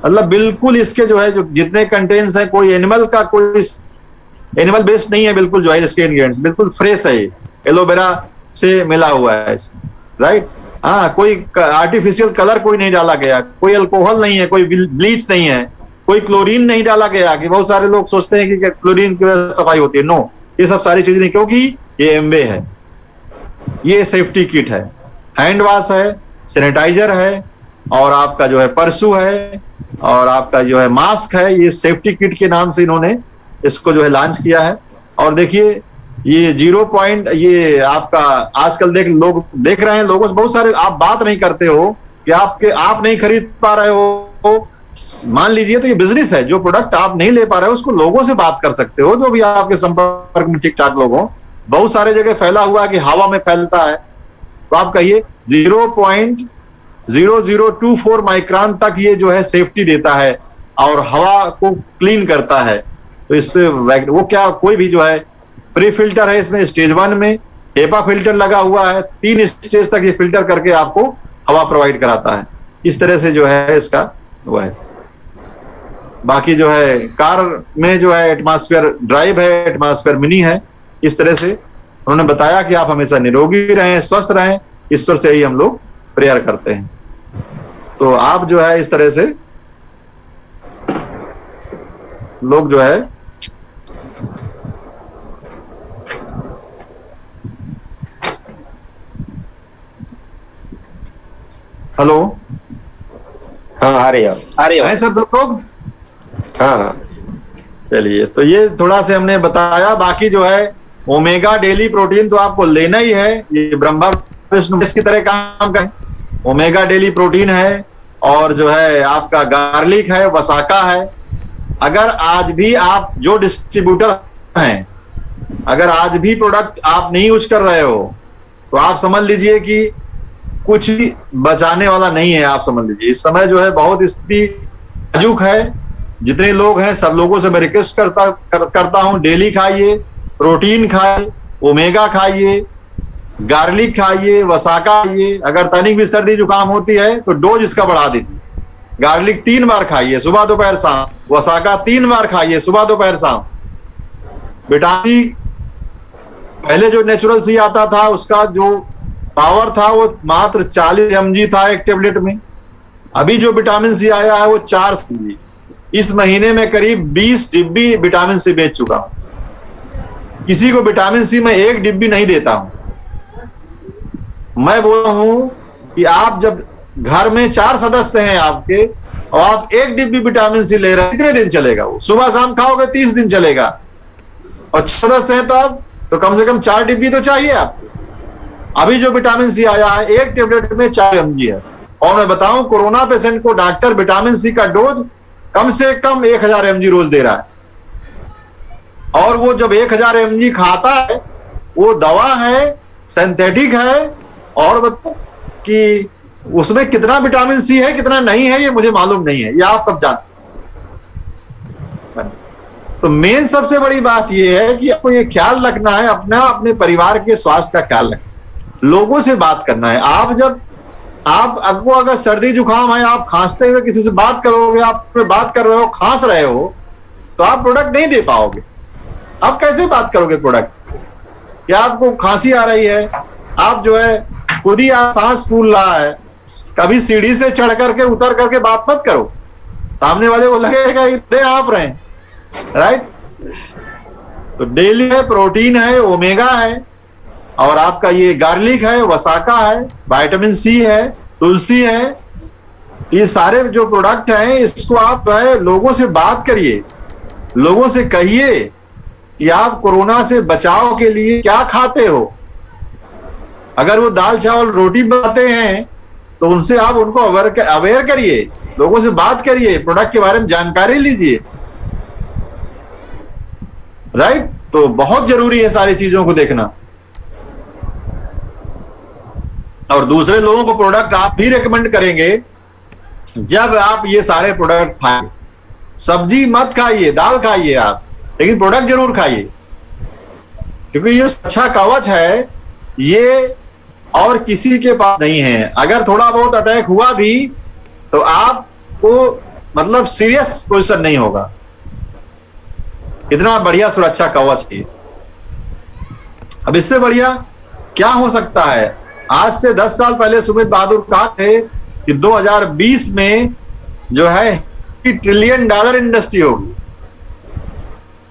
मतलब बिल्कुल इसके जो है जो जितने कंटेंट्स हैं, कोई एनिमल का कोई एनिमल बेस्ड नहीं है, बिल्कुल जो है इसके इंग्रेडिएंट्स बिल्कुल फ्रेश है, एलोवेरा से मिला हुआ है, राइट। कोई आर्टिफिशियल कलर कोई नहीं डाला गया, कोई अल्कोहल नहीं है, कोई ब्लीच नहीं है, कोई क्लोरीन नहीं डाला गया। कि बहुत सारे लोग सोचते हैं कि क्लोरीन की वजह से सफाई होती है। नो, ये सब सारी चीजें नहीं, क्योंकि ये एमवे है, ये सेफ्टी किट है, हैंड वॉश है, सैनिटाइजर है, और आपका जो है परसू है, और आपका जो है मास्क है। ये सेफ्टी किट के नाम से इन्होंने इसको जो है लॉन्च किया है। और देखिए ये 0 पॉइंट, ये आपका आजकल लोग देख रहे हैं, लोगों से बहुत सारे आप बात नहीं करते हो कि आप नहीं खरीद पा रहे हो। मान लीजिए तो ये बिजनेस है, जो प्रोडक्ट आप नहीं ले पा रहे हो उसको लोगों से बात कर सकते हो, जो भी आपके संपर्क में ठीक ठाक लोग हो। बहुत सारे जगह फैला हुआ है कि हवा में फैलता है, तो आप कहिए 0.0024 माइक्रोन तक ये जो है सेफ्टी देता है और हवा को क्लीन करता है। तो इससे वो क्या, कोई भी जो है प्री फिल्टर है, इसमें स्टेज 1 में हेपा फिल्टर लगा हुआ है, 3 स्टेज तक ये फिल्टर करके आपको हवा प्रोवाइड कराता है। इस तरह से जो है इसका वो है। बाकी जो है कार में जो है एटमॉस्फेयर ड्राइव है, एटमॉस्फेयर मिनी है। इस तरह से उन्होंने बताया कि आप हमेशा निरोगी रहें, स्वस्थ रहें, ईश्वर से ही हम लोग प्रेयर करते हैं। तो आप जो है इस तरह से लोग जो है हेलो, हाँ आ रही है सर सब लोग? हाँ चलिए, तो ये थोड़ा से हमने बताया। बाकी जो है ओमेगा डेली प्रोटीन तो आपको लेना ही है, ये ब्रह्मा विष्णु की तरह काम का है। ओमेगा डेली प्रोटीन है, और जो है आपका गार्लिक है, वसाका है। अगर आज भी आप जो डिस्ट्रीब्यूटर हैं, अगर आज भी प्रोडक्ट आप नहीं यूज कर रहे हो, तो आप समझ लीजिए कि कुछ ही बचाने वाला नहीं है। आप समझ लीजिए इस समय जो है बहुत स्थिति नाजुक है। जितने लोग हैं सब लोगों से मैं रिक्वेस्ट करता हूं, डेली खाइए, प्रोटीन खाइए, ओमेगा खाइए, गार्लिक खाइए, वसाका खाइए। अगर तनिक भी सर्दी जुकाम होती है तो डोज इसका बढ़ा दीजिए। गार्लिक 3 बार खाइए, सुबह दोपहर शाम। वसाका 3 बार खाइए, सुबह दोपहर शाम। विटामिन सी पहले जो नेचुरल सी आता था उसका जो पावर था वो मात्र 40 mg था एक टेबलेट में। अभी जो विटामिन सी आया है वो 4 mg। इस महीने में करीब 20 डिब्बी विटामिन सी बेच चुका हूं। किसी को विटामिन सी में 1 डिब्बी नहीं देता हूं। मैं बोल रहा हूं कि आप जब घर में 4 सदस्य हैं आपके, और आप 1 डिब्बी विटामिन सी ले रहे हैं, कितने दिन चलेगा? वो सुबह शाम खाओगे 30 दिन चलेगा। और सदस्य हैं तो आप तो कम से कम 4 डिब्बी तो चाहिए आपको। अभी जो विटामिन सी आया है एक टेबलेट में 4 mg है। और मैं बताऊं, कोरोना पेशेंट को डॉक्टर विटामिन सी का डोज कम से कम 1000 mg रोज दे रहा है। और वो जब 1000 mg खाता है, वो दवा है, सिंथेटिक है, और बताओ कि उसमें कितना विटामिन सी है कितना नहीं है ये मुझे मालूम नहीं है, ये आप सब जानते हैं। तो मेन सबसे बड़ी बात ये है कि आपको ये ख्याल रखना है अपना, अपने परिवार के स्वास्थ्य का ख्याल रखना, लोगों से बात करना है। आप जब आपको अगर सर्दी जुकाम है, आप खांसते हुए किसी से बात करोगे, आप बात कर रहे हो, खांस रहे हो, तो आप प्रोडक्ट नहीं दे पाओगे। आप कैसे बात करोगे प्रोडक्ट? क्या आपको खांसी आ रही है, आप जो है खुद ही आप सांस फूल रहा है, कभी सीढ़ी से चढ़ करके उतर करके बात मत करो, सामने वाले को लगेगा इतने आप रहे, राइट? तो डेली है, प्रोटीन है, ओमेगा है, और आपका ये गार्लिक है, वसाका है, विटामिन सी है, तुलसी है। ये सारे जो प्रोडक्ट हैं इसको आप जो है लोगों से बात करिए, लोगों से कहिए कि आप कोरोना से बचाव के लिए क्या खाते हो। अगर वो दाल चावल रोटी बनाते हैं तो उनसे आप उनको अवेयर करिए, लोगों से बात करिए, प्रोडक्ट के बारे में जानकारी लीजिए, राइट? तो बहुत जरूरी है सारी चीजों को देखना। और दूसरे लोगों को प्रोडक्ट आप भी रेकमेंड करेंगे जब आप ये सारे प्रोडक्ट खाएं। सब्जी मत खाइए, दाल खाइए आप, लेकिन प्रोडक्ट जरूर खाइए, क्योंकि ये अच्छा कवच है, ये और किसी के पास नहीं है। अगर थोड़ा बहुत अटैक हुआ भी तो आपको मतलब सीरियस पोजीशन नहीं होगा। इतना बढ़िया सुरक्षा कवच है। अब इससे बढ़िया क्या हो सकता है? आज से 10 साल पहले सुमित बहादुर कहा थे कि 2020 में जो है $1 ट्रिलियन इंडस्ट्री होगी,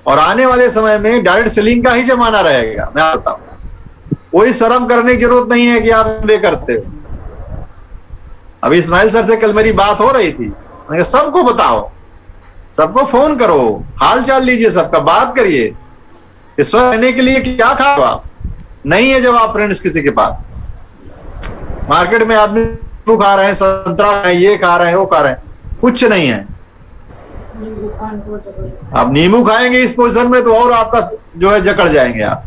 और आने वाले समय में डायरेक्ट सेलिंग का ही जमाना रहेगा। मैं बताऊं, कोई शर्म करने की जरूरत नहीं है कि आप MBA करते हो। अभी इस्माइल सर से कल मेरी बात हो रही थी, मैंने सबको बताओ, सबको फोन करो, हाल चाल लीजिए, सबका बात करिए। स्वस्थ रहने के लिए क्या खाओ आप? नहीं है जब आप फ्रेंड्स किसी के पास, मार्केट में आदमी खा रहे हैं, संतरा खा रहे हैं, ये खा रहे हैं, वो खा रहे हैं, कुछ नहीं है। आप नींबू खाएंगे इस पोजीशन में तो और आपका जो है जकड़ जाएंगे आप।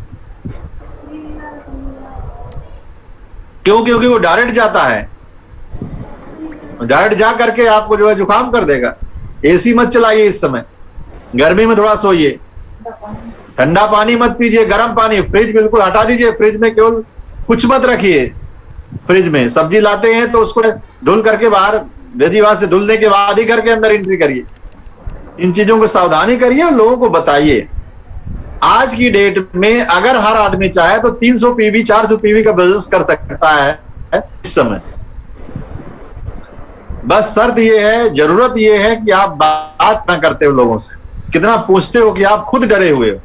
क्यों? क्योंकि वो डायरेक्ट जाता है, डायरेक्ट जा करके आपको जो है जुकाम कर देगा। एसी मत चलाइए इस समय, गर्मी में थोड़ा सोइए, ठंडा पानी मत पीजिए, गर्म पानी, फ्रिज बिल्कुल हटा दीजिए। फ्रिज में केवल कुछ मत रखिए। फ्रिज में सब्जी लाते हैं तो उसको धुल करके बाहर विधिवात से धुलने के बाद ही घर के अंदर एंट्री करिए। इन चीजों को सावधानी करिए और लोगों को बताइए। आज की डेट में अगर हर आदमी चाहे तो 300 पीवी 400 पीवी का बिजनेस कर सकता है इस समय। बस शर्त ये है, जरूरत ये है कि आप बात ना करते हो लोगों से, कितना पूछते हो कि आप खुद डरे हुए हो।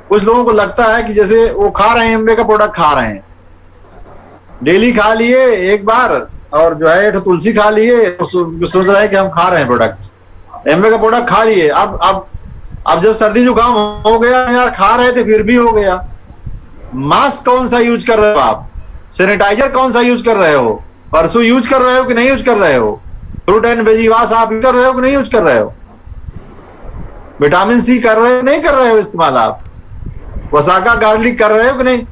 कुछ लोगों को लगता है कि जैसे वो खा रहे हैं एमवे का प्रोडक्ट, खा रहे हैं, डेली खा लिए एक बार और जो है तुलसी खा लिए, सोच रहे हैं कि हम खा रहे हैं प्रोडक्ट, एमवे का प्रोडक्ट खा लिए। अब जब सर्दी जुकाम हो गया, यार खा रहे थे फिर भी हो गया। मास्क कौन सा यूज कर रहे हो आप, सैनिटाइजर कौन सा यूज कर रहे हो, परसों यूज कर रहे हो कि नहीं यूज कर रहे हो, फ्रूट एंड वेजी वाश आप यूज कर रहे हो कि नहीं यूज कर रहे हो, विटामिन सी कर रहे हो नहीं कर रहे हो इस्तेमाल, आप वसाका गार्लिक कर रहे हो कि नहीं,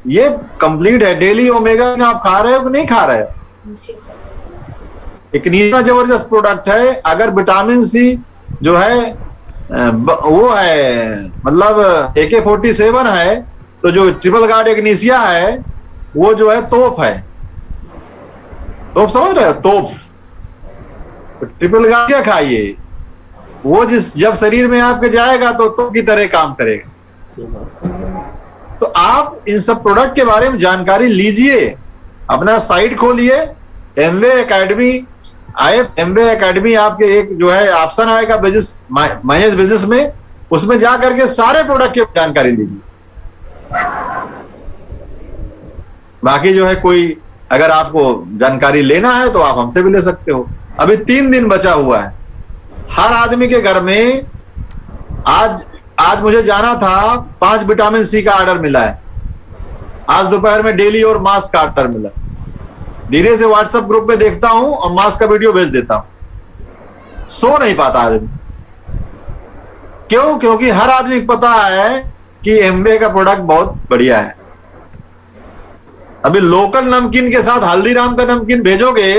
ये कंप्लीट है। डेली ओमेगा आप खा रहे हो कि नहीं खा रहे हो। एक नीला जबरदस्त प्रोडक्ट है। अगर विटामिन सी जो है वो है मतलब AK-47 है, तो जो ट्रिपल गार्ड एग्नीसिया है वो जो है तोप है। तोप समझ रहे हो, तोप। ट्रिपल गार्ड क्या खाइए, वो जब शरीर में आपके जाएगा तो तोप की तरह काम करेगा। तो आप इन सब प्रोडक्ट के बारे में जानकारी लीजिए, अपना साइट खोलिए, एमवे एकेडमी आए। एमवे एकेडमी आपके एक जो है ऑप्शन आएगा बिजनेस मैनेज बिजनेस में, उसमें जा करके सारे प्रोडक्ट की जानकारी लीजिए। बाकी जो है कोई अगर आपको जानकारी लेना है तो आप हमसे भी ले सकते हो। अभी 3 दिन बचा हुआ है। हर आदमी के घर में आज मुझे जाना था, 5 विटामिन सी का ऑर्डर मिला है। आज दोपहर में डेली और मास्क का ऑर्डर मिला। धीरे से व्हाट्सएप ग्रुप में देखता हूं और मास्क का वीडियो भेज देता हूं। सो नहीं पाता आदमी। क्यों? क्योंकि हर आदमी को पता है कि एमवे का प्रोडक्ट बहुत बढ़िया है। अभी लोकल नमकीन के साथ हल्दीराम का नमकीन भेजोगे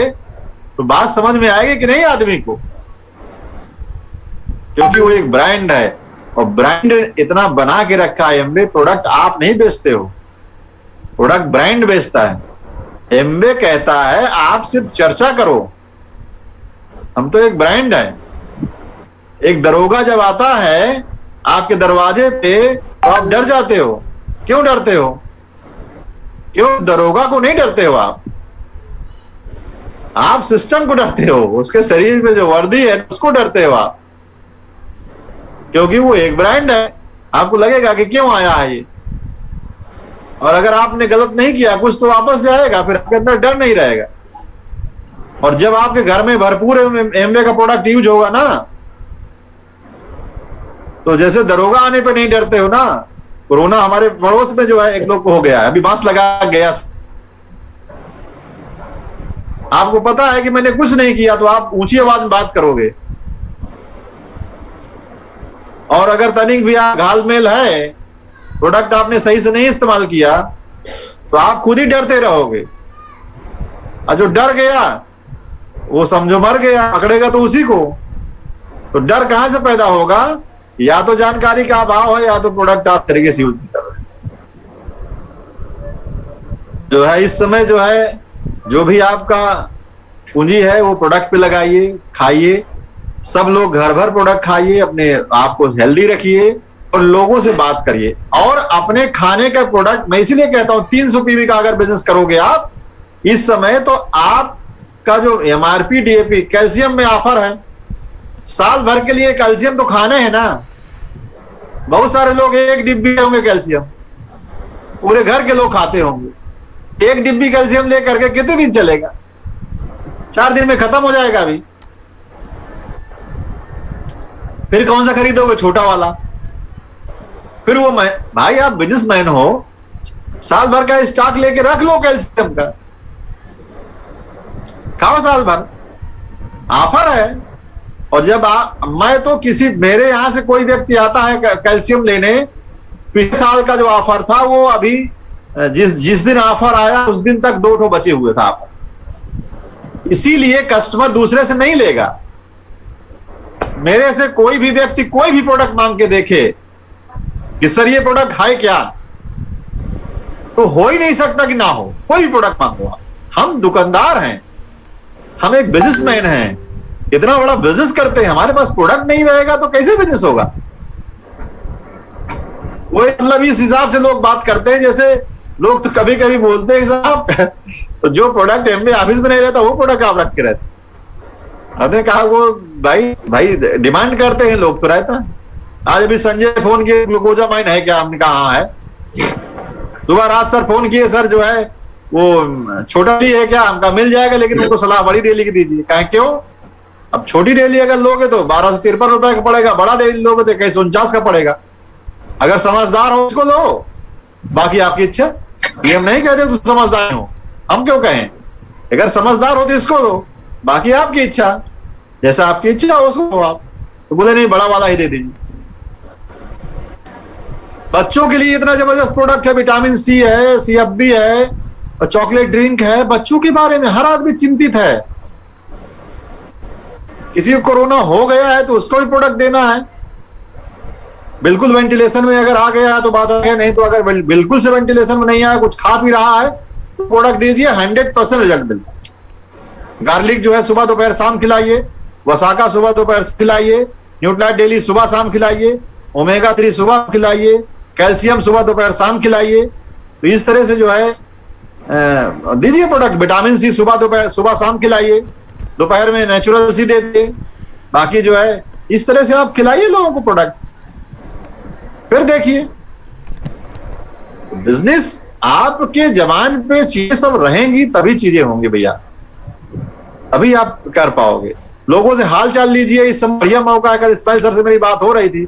तो बात समझ में आएगी कि नहीं आदमी को, क्योंकि वो एक ब्रांड है और ब्रांड इतना बना के रखा है। एमवे प्रोडक्ट आप नहीं बेचते हो, प्रोडक्ट ब्रांड बेचता है। एमवे कहता है आप सिर्फ चर्चा करो, हम तो एक ब्रांड है। एक दरोगा जब आता है आपके दरवाजे पे तो आप डर जाते हो। क्यों डरते हो? क्यों? दरोगा को नहीं डरते हो आप सिस्टम को डरते हो, उसके शरीर में जो वर्दी है उसको डरते हो आप, क्योंकि वो एक ब्रांड है। आपको लगेगा कि क्यों आया है ये, और अगर आपने गलत नहीं किया कुछ तो वापस जाएगा, फिर आपके अंदर डर नहीं रहेगा। और जब आपके घर में भरपूर एमवे का प्रोडक्ट यूज होगा ना, तो जैसे दरोगा आने पे नहीं डरते हो ना। कोरोना हमारे पड़ोस में जो है एक लोग को हो गया है, अभी मास्क लगा गया। आपको पता है कि मैंने कुछ नहीं किया तो आप ऊंची आवाज में बात करोगे, और अगर तनिक भी घालमेल है, प्रोडक्ट आपने सही से नहीं इस्तेमाल किया तो आप खुद ही डरते रहोगे। और जो डर गया वो समझो मर गया, पकड़ेगा तो उसी को। तो डर कहां से पैदा होगा? या तो जानकारी का अभाव है, या तो प्रोडक्ट आप तरीके से यूज कर रहे हैं। जो है इस समय जो है जो भी आपका पूंजी है वो प्रोडक्ट पे लगाइए, खाइए। सब लोग घर भर प्रोडक्ट खाइए, अपने आप को हेल्दी रखिए और लोगों से बात करिए। और अपने खाने का प्रोडक्ट, मैं इसीलिए कहता हूं 300 पीवी का अगर बिजनेस करोगे आप इस समय, तो आपका जो MRP DAP कैल्शियम में ऑफर है, साल भर के लिए कैल्शियम तो खाने हैं ना। बहुत सारे लोग 1 डिब्बी होंगे कैल्शियम, पूरे घर के लोग खाते होंगे। 1 डिब्बी कैल्शियम लेकर के कितने दिन चलेगा? 4 दिन में खत्म हो जाएगा। अभी फिर कौन सा खरीदोगे? छोटा वाला। फिर वो भाई आप बिजनेसमैन हो, साल भर का स्टॉक लेके रख लो कैल्शियम का, खाओ साल भर, ऑफर है। और जब मैं तो मेरे यहां से कोई व्यक्ति आता है कैल्शियम लेने, पिछले साल का जो ऑफर था वो अभी जिस दिन ऑफर आया उस दिन तक 2 ठो बचे हुए था ऑफर। इसीलिए कस्टमर दूसरे से नहीं लेगा। मेरे से कोई भी व्यक्ति कोई भी प्रोडक्ट मांग के देखे कि सर ये प्रोडक्ट है क्या, तो हो ही नहीं सकता कि ना हो। कोई भी प्रोडक्ट मांगो आप। हम दुकानदार हैं, हम एक बिजनेसमैन हैं, इतना बड़ा बिजनेस करते हैं, हमारे पास प्रोडक्ट नहीं रहेगा तो कैसे बिजनेस होगा? वो मतलब इस हिसाब से लोग बात करते हैं, जैसे लोग तो कभी कभी बोलते हैं साहब तो जो प्रोडक्ट एमबी ऑफिस में नहीं रहता वो प्रोडक्ट आप रख के रहते। हमने कहा वो भाई डिमांड करते हैं लोग तो रहता। आज अभी संजय फोन किए ग्लूकोजामाइन है क्या? हमने कहा हाँ है। दोबारा आज सर फोन किए, सर जो है वो छोटा भी है क्या? हमका मिल जाएगा, लेकिन उनको सलाह बड़ी डेली की दीजिए। कहा क्यों? अब छोटी डेली अगर लोगे तो 1253 रुपए का पड़ेगा, बड़ा डेली लोगे तो 2149 का पड़ेगा। अगर समझदार हो उसको लो, बाकी आपकी इच्छा। ये हम नहीं कहते तुम समझदार हो, हम क्यों कहें? अगर समझदार हो तो इसको लो, बाकी आपकी इच्छा, जैसा आपकी इच्छा हो उसको लो आप। तो बोले नहीं, बड़ा वाला ही दे दीजिए। बच्चों के लिए इतना जबरदस्त प्रोडक्ट है, विटामिन सी है, CFB है और चॉकलेट ड्रिंक है। बच्चों के बारे में हर आदमी चिंतित है। किसी को कोरोना हो गया है तो उसको भी प्रोडक्ट देना है। बिल्कुल वेंटिलेशन में अगर आ गया है तो बात है, नहीं तो अगर बिल्कुल से वेंटिलेशन में नहीं आया, कुछ खा पी रहा है तो प्रोडक्ट दीजिए, 100% रिजल्ट मिलता है। गार्लिक जो है सुबह दोपहर शाम खिलाइए, वसाका सुबह दोपहर खिलाइए, न्यूट्रालाइट डेली सुबह शाम खिलाइए, ओमेगा 3 सुबह खिलाइए, कैल्शियम सुबह दोपहर शाम खिलाइए। तो इस तरह से जो है दीजिए प्रोडक्ट। विटामिन सी सुबह दोपहर सुबह शाम खिलाइए, दोपहर में नेचुरल सी दे दिए, बाकी जो है इस तरह से आप खिलाइए लोगों को प्रोडक्ट। फिर देखिए बिजनेस आपके जबान पे चीजें सब रहेंगी तभी चीजें होंगी भैया, अभी आप कर पाओगे। लोगों से हाल चाल लीजिए, इस समय बढ़िया मौका है। कल इस्माइल सर से मेरी बात हो रही थी,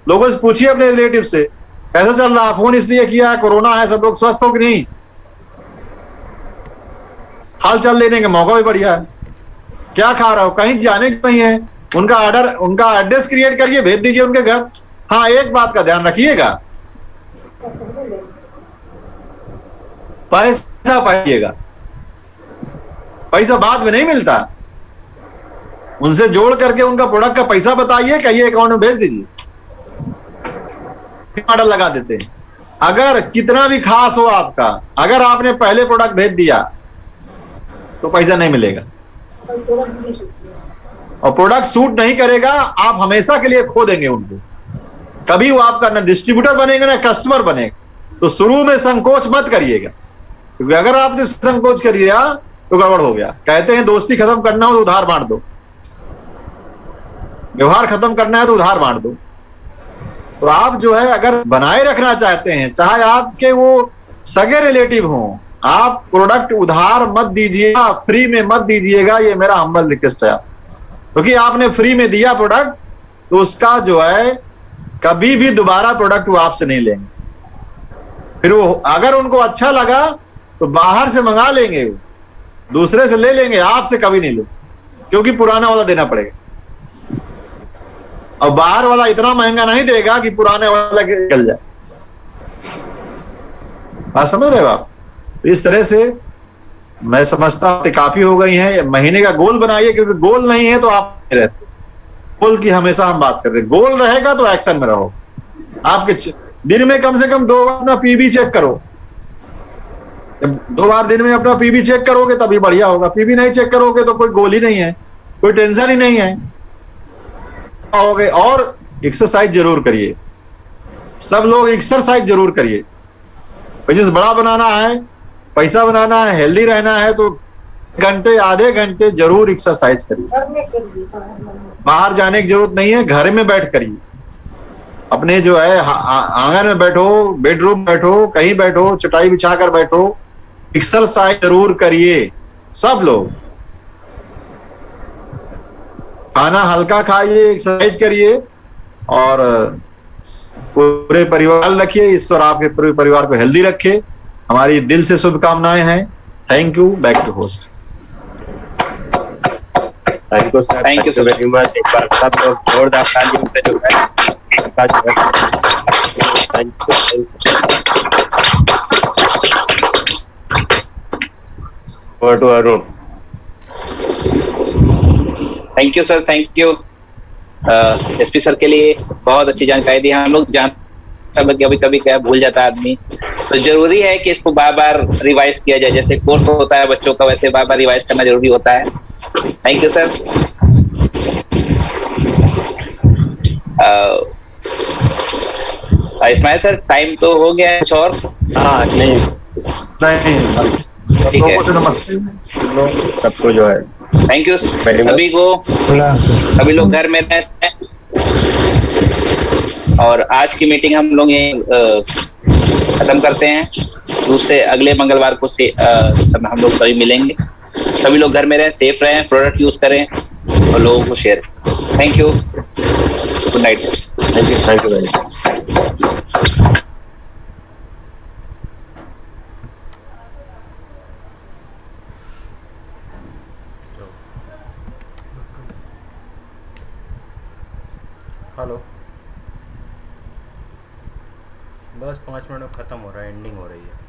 लोगों से पूछिए अपने रिलेटिव से कैसा चल रहा है। फोन इसलिए किया है, कोरोना है, सब लोग स्वस्थ हो कि नहीं, हाल चाल लेने का मौका भी बढ़िया है। क्या खा रहा हो, कहीं जाने की नहीं है, उनका ऑर्डर, उनका एड्रेस क्रिएट करिए, भेज दीजिए उनके घर। हाँ, एक बात का ध्यान रखिएगा, पैसा पाइएगा, पैसा बाद में नहीं मिलता। उनसे जोड़ करके उनका प्रोडक्ट का पैसा बताइए, कहिए अकाउंट में भेज दीजिए, ऑर्डर लगा देते हैं। अगर कितना भी खास हो आपका, अगर आपने पहले प्रोडक्ट भेज दिया तो पैसा नहीं मिलेगा, और प्रोडक्ट सूट नहीं करेगा, आप हमेशा के लिए खो देंगे उनको। कभी वो आपका ना डिस्ट्रीब्यूटर बनेगा ना कस्टमर बनेगा। तो शुरू में संकोच मत करिएगा, क्योंकि अगर आपने संकोच कर दिया तो गड़बड़ हो गया। कहते हैं दोस्ती खत्म करना हो तो उधार बांट दो, व्यवहार खत्म करना है तो उधार बांट दो। तो आप जो है अगर बनाए रखना चाहते हैं, चाहे आपके वो सगे रिलेटिव हों, आप प्रोडक्ट उधार मत दीजिएगा, फ्री में मत दीजिएगा। ये मेरा हम्बल रिक्वेस्ट है आपसे, क्योंकि आपने फ्री में दिया प्रोडक्ट तो उसका जो है कभी भी दोबारा प्रोडक्ट वो आपसे नहीं लेंगे। फिर वो अगर उनको अच्छा लगा तो बाहर से मंगा लेंगे, वो दूसरे से ले लेंगे, आपसे कभी नहीं लेंगे, क्योंकि पुराना वाला देना पड़ेगा। और बाहर वाला इतना महंगा नहीं देगा कि पुराने वाला निकल जाए। बात समझ रहे हो आप? इस तरह से मैं समझता हूं काफी हो गई है। महीने का गोल बनाइए, क्योंकि गोल नहीं है तो आप नहीं रहते। गोल की हमेशा हम बात करते हैं, गोल रहेगा तो एक्शन में रहो। आपके दिन में कम से कम 2 बार अपना पीबी चेक करो। 2 बार दिन में अपना पीबी चेक करोगे तभी बढ़िया होगा। पीबी नहीं चेक करोगे तो कोई गोल ही नहीं है, कोई टेंशन ही नहीं है। और एक्सरसाइज जरूर करिए, सब लोग एक्सरसाइज जरूर करिए। बिजनेस बड़ा बनाना है, पैसा बनाना है, हेल्दी रहना है तो घंटे आधे घंटे जरूर एक्सरसाइज करिए। बाहर जाने की जरूरत नहीं है, घर में बैठ करिए। अपने जो है आंगन में बैठो, बेडरूम बैठो, कहीं बैठो, चटाई बिछाकर बैठो, एक्सरसाइज जरूर करिए। सब लोग खाना हल्का खाइए, एक्सरसाइज करिए और पूरे परिवार रखिए। ईश्वर आपके पूरे परिवार को हेल्दी रखे, हमारी दिल से शुभकामनाएं हैं। Thank you. Back to host. Thank you sir, thank you very much. एक बार सब लोग जोरदार तालियों से जो है over to Arun. Thank you sir, thank you. SP sir के लिए बहुत अच्छी जानकारी दी। हम लोग कभी कभी क्या भूल जाता है आदमी, तो जरूरी है कि इसको बार बार रिवाइज किया जाए। जैसे कोर्स होता है बच्चों का, वैसे बार बार रिवाइज करना जरूरी होता है। Thank you sir. Ismail sir time तो हो गया है, कुछ और? हाँ नहीं नहीं, सब ठीक है। लोगों से नमस्ते। सबको जो है थैंक यू Very much. सभी को। सभी लोग घर में रहते हैं और आज की मीटिंग हम लोग ये खत्म करते हैं। दूसरे अगले मंगलवार को से हम लोग सभी मिलेंगे। सभी लोग घर में रहें, सेफ रहें, प्रोडक्ट यूज करें और लोगों को share. Thank you, good night. Thank you very much. Hello, बस 5 मिनट में ख़त्म हो रहा है, एंडिंग हो रही है।